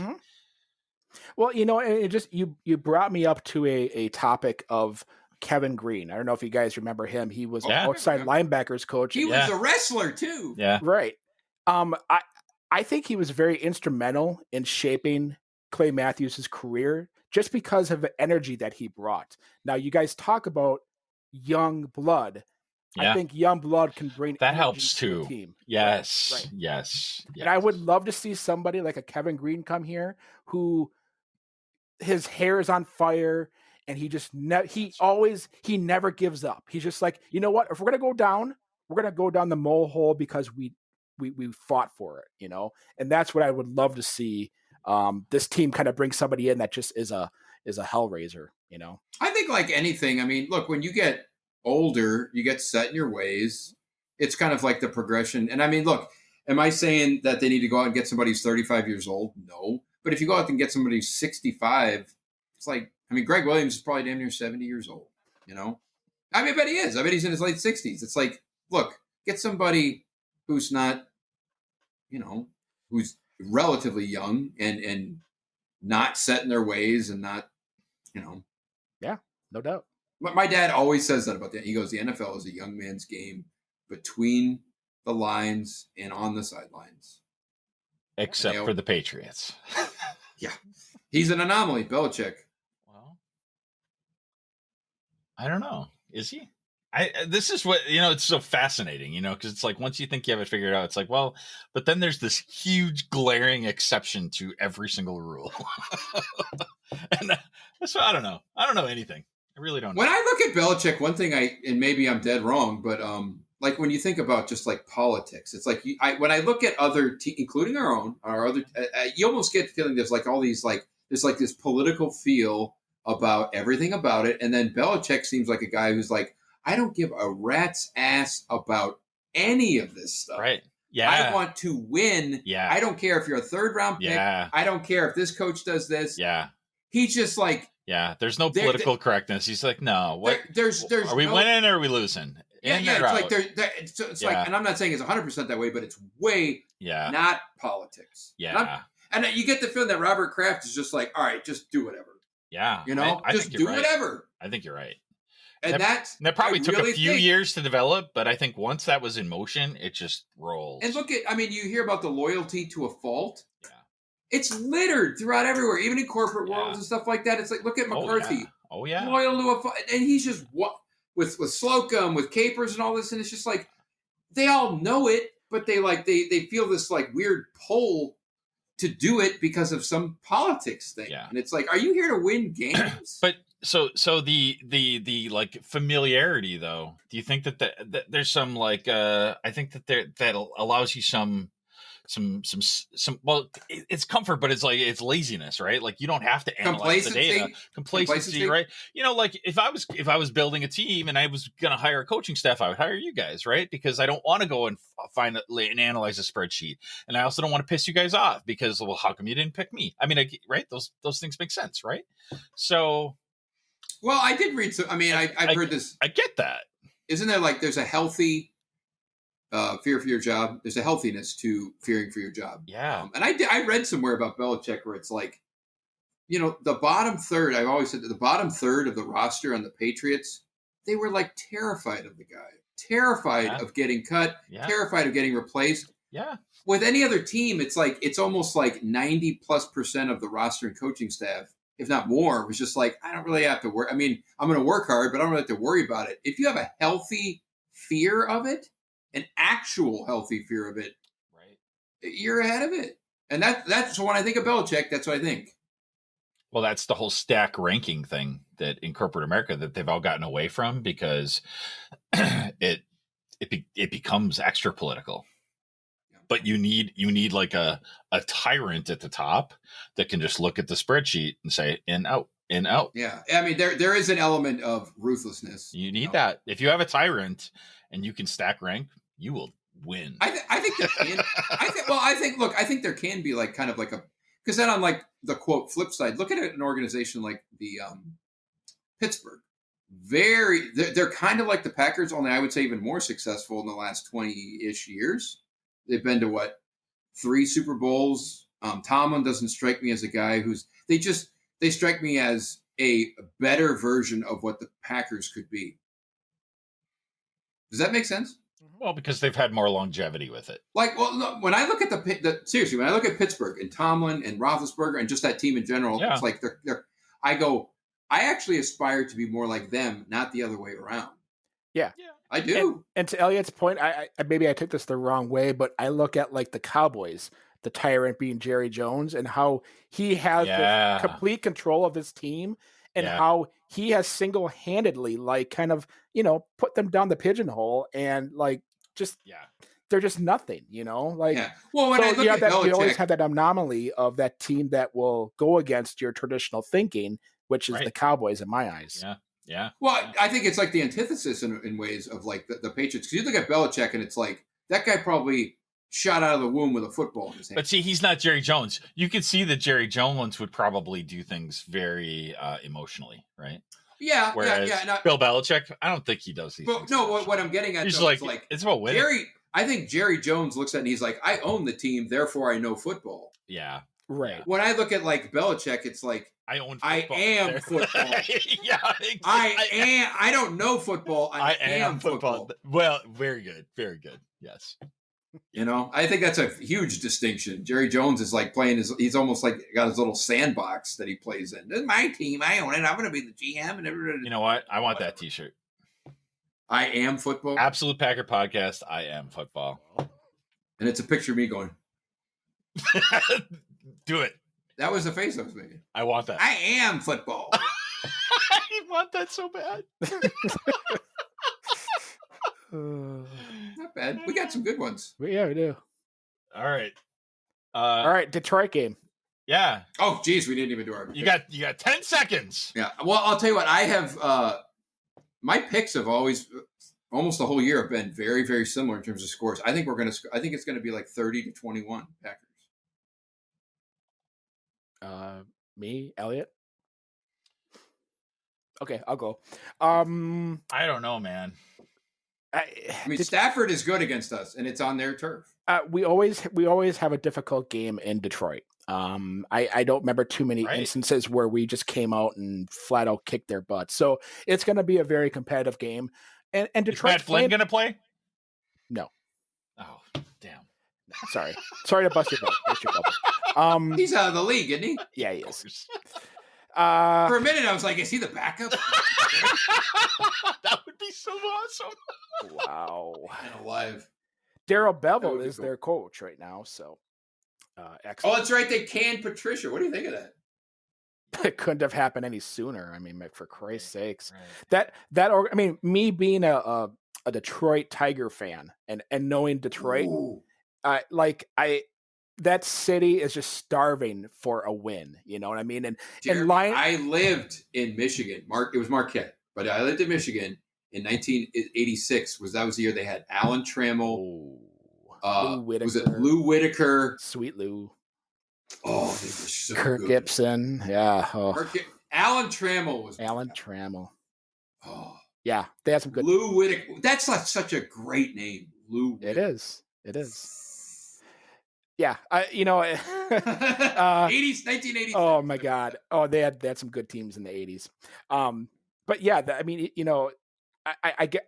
well, it just you brought me up to a topic of Kevin Green. I don't know if you guys remember him. He was Yeah. outside linebackers coach. He was a wrestler too. Yeah. Right. I think he was very instrumental in shaping Clay Matthews' career just because of the energy that he brought. Now, you guys talk about young blood. Yeah. I think young blood can bring that helps to too. a team. Yes. Right. Yes. And I would love to see somebody like a Kevin Green come here who his hair is on fire and he just he never gives up. He's just like, you know what? If we're gonna go down, we're gonna go down the mole hole because we fought for it, you know. And that's what I would love to see. This team kind of brings somebody in that just is a hellraiser, you know. I think like anything. I mean, look, when you get older, you get set in your ways. It's kind of like the progression. And I mean, look, am I saying that they need to go out and get somebody who's 35 years old? No. But if you go out and get somebody who's 65, it's like, I mean, Greg Williams is probably damn near 70 years old, you know? I mean, I bet he is. I bet he's in his late 60s. It's like, look, get somebody who's not, you know, who's relatively young and not set in their ways and not, you know. Yeah, no doubt. My dad always says that about that. He goes, the NFL is a young man's game between the lines and on the sidelines. Except for the Patriots. Yeah. He's an anomaly, Belichick. Well, I don't know. Is he? This is what, you know, it's so fascinating, you know, because it's like once you think you have it figured out, it's like, well, but then there's this huge glaring exception to every single rule. And so I don't know. I don't know anything. I really don't know. When I look at Belichick, one thing and maybe I'm dead wrong, but like when you think about just like politics, it's like when I look at other including our other, you almost get the feeling there's like all these there's like this political feel about everything about it, and then Belichick seems like a guy who's like, I don't give a rat's ass about any of this stuff. Right. Yeah. I want to win. Yeah. I don't care if you're a third round pick. Yeah. I don't care if this coach does this. Yeah. He's just like, yeah. There's no political correctness. He's like, no. What? There's are we winning or are we losing? Yeah. It's like, yeah. and I'm not saying it's 100% that way, but it's way not politics. Yeah. And you get the feeling that Robert Kraft is just like, all right, just do whatever. Yeah. You know, I just do whatever. I think you're right. And that probably took a few years to develop, but I think once that was in motion, it just rolls. And look I mean, you hear about the loyalty to a fault. Yeah. It's littered throughout everywhere, even in corporate worlds and stuff like that. It's like, look at McCarthy. Oh, yeah. Loyal to a fault. And he's just, with Slocum, with Capers and all this, and it's just like, they all know it, but they feel this like weird pull to do it because of some politics thing. Yeah. And it's like, are you here to win games? But so the like familiarity though, do you think that there's some like I think that allows you some well, it's comfort, but it's like it's laziness, right? Like you don't have to analyze the data. Complacency, right? You know, like if I was building a team and I was going to hire a coaching staff, I would hire you guys, right? Because I don't want to go and find and analyze a spreadsheet, and I also don't want to piss you guys off because, well, how come you didn't pick me? I mean, right? Those things make sense, right? So, well, I did read some. I mean, I've heard this. I get that. Isn't there like there's a healthy fear for your job? There's a healthiness to fearing for your job. Yeah. And I read somewhere about Belichick where it's like, you know, the bottom third, I've always said that the bottom third of the roster on the Patriots, they were like terrified of the guy, terrified of getting cut, terrified of getting replaced. Yeah. With any other team, it's like, it's almost like 90+% of the roster and coaching staff, if not more, was just like, I don't really have to work. I mean, I'm going to work hard, but I don't really have to worry about it. If you have a healthy fear of it, an actual healthy fear of it, right, you're ahead of it. And that's when I think of Belichick, that's what I think. Well, that's the whole stack ranking thing that in corporate America that they've all gotten away from because it becomes extra political. Yeah. But you need like a tyrant at the top that can just look at the spreadsheet and say in out. Yeah, I mean there is an element of ruthlessness. You need that. If you have a tyrant and you can stack rank, you will win. I think there can. I think there can be like kind of like because then on like the quote flip side, look at an organization like the Pittsburgh. They're kind of like the Packers, only I would say even more successful in the last 20-ish years. They've been to 3 Super Bowls. Tomlin doesn't strike me as a guy they strike me as a better version of what the Packers could be. Does that make sense? Well, because they've had more longevity with it. Like, well, look, when I look at seriously, when I look at Pittsburgh and Tomlin and Roethlisberger and just that team in general, it's like I actually aspire to be more like them, not the other way around. Yeah. I do. And to Elliot's point, I maybe I took this the wrong way, but I look at like the Cowboys, the tyrant being Jerry Jones, and how he has the complete control of his team, and how he has single-handedly like kind of, put them down the pigeonhole, and like they're just nothing, like. Yeah. Well, when I look at Belichick, you always have that anomaly of that team that will go against your traditional thinking, which is the Cowboys in my eyes. Yeah. Yeah. Well, I think it's like the antithesis in ways of like the Patriots. Because you look at Belichick and it's like that guy probably shot out of the womb with a football in his hand. But see, he's not Jerry Jones. You could see that Jerry Jones would probably do things very emotionally, right? Yeah. Whereas Bill Belichick, I don't think he does these things. No, what I'm getting at is like it's about winning. I think Jerry Jones looks at it and he's like, I own the team, therefore I know football. Yeah. Right. When I look at like Belichick, it's like I am football. Yeah, exactly. I don't know football. I am football. Well, very good. Very good. Yes. I think that's a huge distinction. Jerry Jones is like he's almost like got his little sandbox that he plays in. This is my team. I own it. I'm going to be the GM and everybody. You know what? I want that t-shirt. I am football. Absolute Packer Podcast. I am football. And it's a picture of me going. Do it. That was the face I was making. I want that. I am football. I want that so bad. Not bad. We got some good ones. Yeah, we do. All right. All right, Detroit game. Yeah. Oh, geez, we didn't even do our. You got 10 seconds. Yeah. Well, I'll tell you what. I have my picks have always almost the whole year have been very, very similar in terms of scores. I think it's gonna be like 30-21 Packers. Me, Elliot. Okay, I'll go. I don't know, man. I mean, Stafford is good against us, and it's on their turf. We always have a difficult game in Detroit. I don't remember too many instances where we just came out and flat out kicked their butts. So it's going to be a very competitive game. And Detroit. Is Matt Flynn going to play? No. Oh, damn. Sorry to bust your bubble. He's out of the league, isn't he? Yeah, he is. For a minute, I was like, "Is he the backup?" That would be so awesome. Wow. And alive. Darrell Bevell is their coach right now, so excellent. Oh, that's right. They canned Patricia. What do you think of that? It couldn't have happened any sooner. I mean, for Christ's sakes, right. Me being a Detroit Tiger fan and knowing Detroit, that city is just starving for a win. You know what I mean? And I lived in Michigan. It was Marquette, but I lived in Michigan in 1986. That was the year they had Alan Trammell. Lou Whitaker. Was it Lou Whitaker? Sweet Lou. Oh, they were so Kirk good. Gibson. Yeah. Oh. Alan Trammell was. Alan Trammell. Oh. Yeah, they had some good. Lou Whitaker. That's like such a great name. Lou Whitaker. It is. Yeah, 1980s. Oh my God! Oh, they had some good teams in the 80s. But yeah,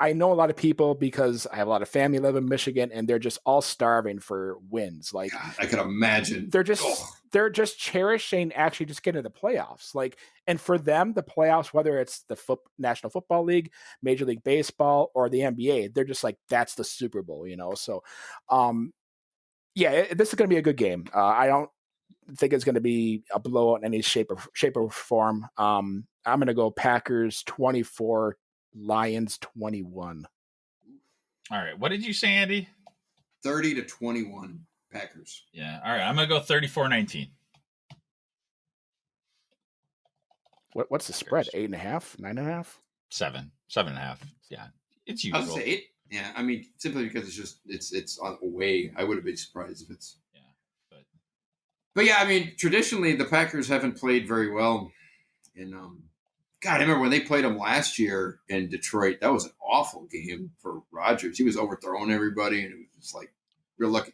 I know a lot of people because I have a lot of family live in Michigan, and they're just all starving for wins. Like, God, I can imagine. They're just cherishing actually just getting to the playoffs. Like, and for them, the playoffs, whether it's the National Football League, Major League Baseball, or the NBA, they're just like, that's the Super Bowl, So, yeah, this is going to be a good game. I don't think it's going to be a blowout in any shape or form. I'm going to go Packers 24, Lions 21. All right. What did you say, Andy? 30-21 Packers. Yeah. All right. I'm going to go 34-19. What's the spread? 8.5, 9.5? 7.5. Yeah. It's usual. I would say 8. Yeah, I mean, simply because it's on away. I would have been surprised if it's. Yeah, but yeah, I mean, traditionally the Packers haven't played very well. And God, I remember when they played them last year in Detroit. That was an awful game for Rodgers. He was overthrowing everybody, and it was just like real lucky.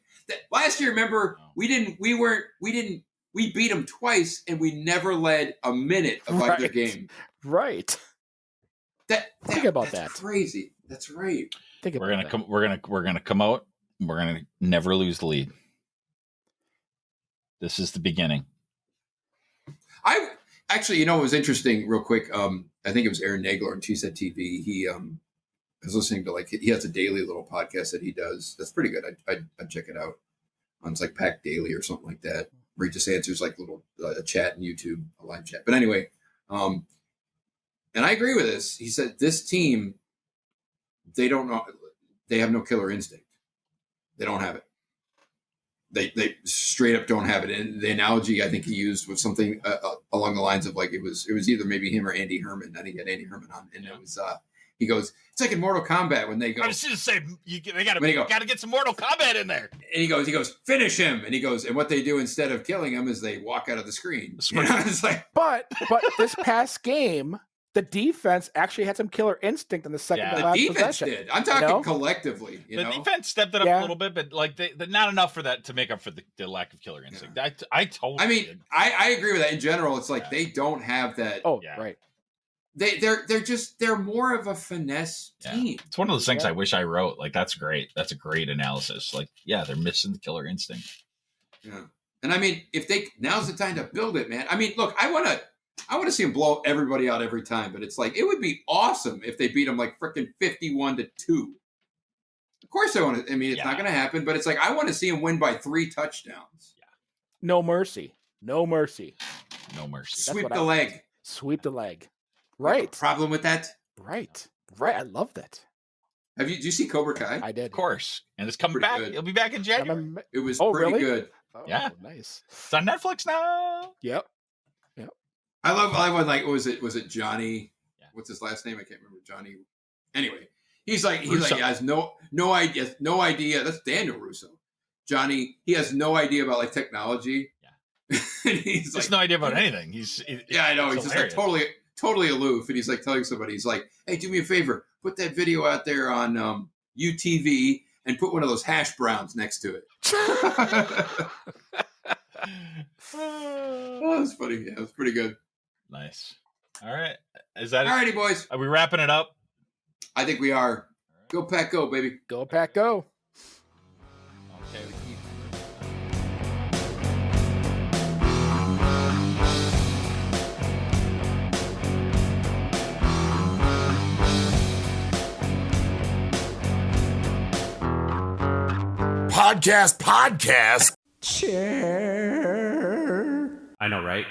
Last year, remember, we didn't We beat them twice, and we never led a minute of either game. Right. Think about that. Crazy. That's right. We're gonna come out. We're gonna never lose the lead. This is the beginning. I actually, it was interesting. Real quick, I think it was Aaron Nagler on Cheesehead TV. He was listening to he has a daily little podcast that he does. That's pretty good. I'd check it out. It's like Pack Daily or something like that, where he just answers like little a chat in YouTube, a live chat. But anyway, and I agree with this. He said this team, they don't know. They have no killer instinct. They don't have it. They straight up don't have it. And the analogy I think he used was something along the lines of like it was either maybe him or Andy Herman. I think he had Andy Herman on, and it was he goes, it's like in Mortal Kombat when they go. I was just saying they got to get some Mortal Kombat in there. And he goes, finish him. And he goes, and what they do instead of killing him is they walk out of the screen. It's like, but this past game, the defense actually had some killer instinct in the second to last possession. The defense did. I'm talking collectively. The defense stepped it up a little bit, but like not enough for that to make up for the lack of killer instinct. Yeah. I I agree with that. In general, it's like they don't have that. Oh, right. They're more of a finesse team. It's one of those things I wish I wrote. Like that's great. That's a great analysis. Like, they're missing the killer instinct. Yeah. And I mean, now's the time to build it, man. I mean, look, I want to see them blow everybody out every time, but it's like it would be awesome if they beat them like freaking 51-2. Of course, I want to. I mean, it's not going to happen, but it's like I want to see them win by 3 touchdowns. Yeah. No mercy. Sweep the leg. Sweep the leg. Right. Problem with that? Right. I love that. Do you see Cobra Kai? I did. Of course. And it's coming back. Good. It'll be back in January. It was pretty really? good. Oh, yeah. Nice. It's on Netflix now. Yep. I love when like was it Johnny? Yeah. What's his last name? I can't remember. Johnny. Anyway, he has no idea. That's Daniel Russo. Johnny, he has no idea about like technology. Yeah. And he's like no idea about anything. I know. He's just like totally aloof, and he's like telling somebody, he's like, "Hey, do me a favor, put that video out there on UTV and put one of those hash browns next to it." Oh, that's funny. Yeah, it was pretty good. Nice. All right. Is that Alrighty, boys? Are we wrapping it up? I think we are. Right. Go Pack, go, baby. Go Pack, go. Okay. Podcast. Chair. I know, right?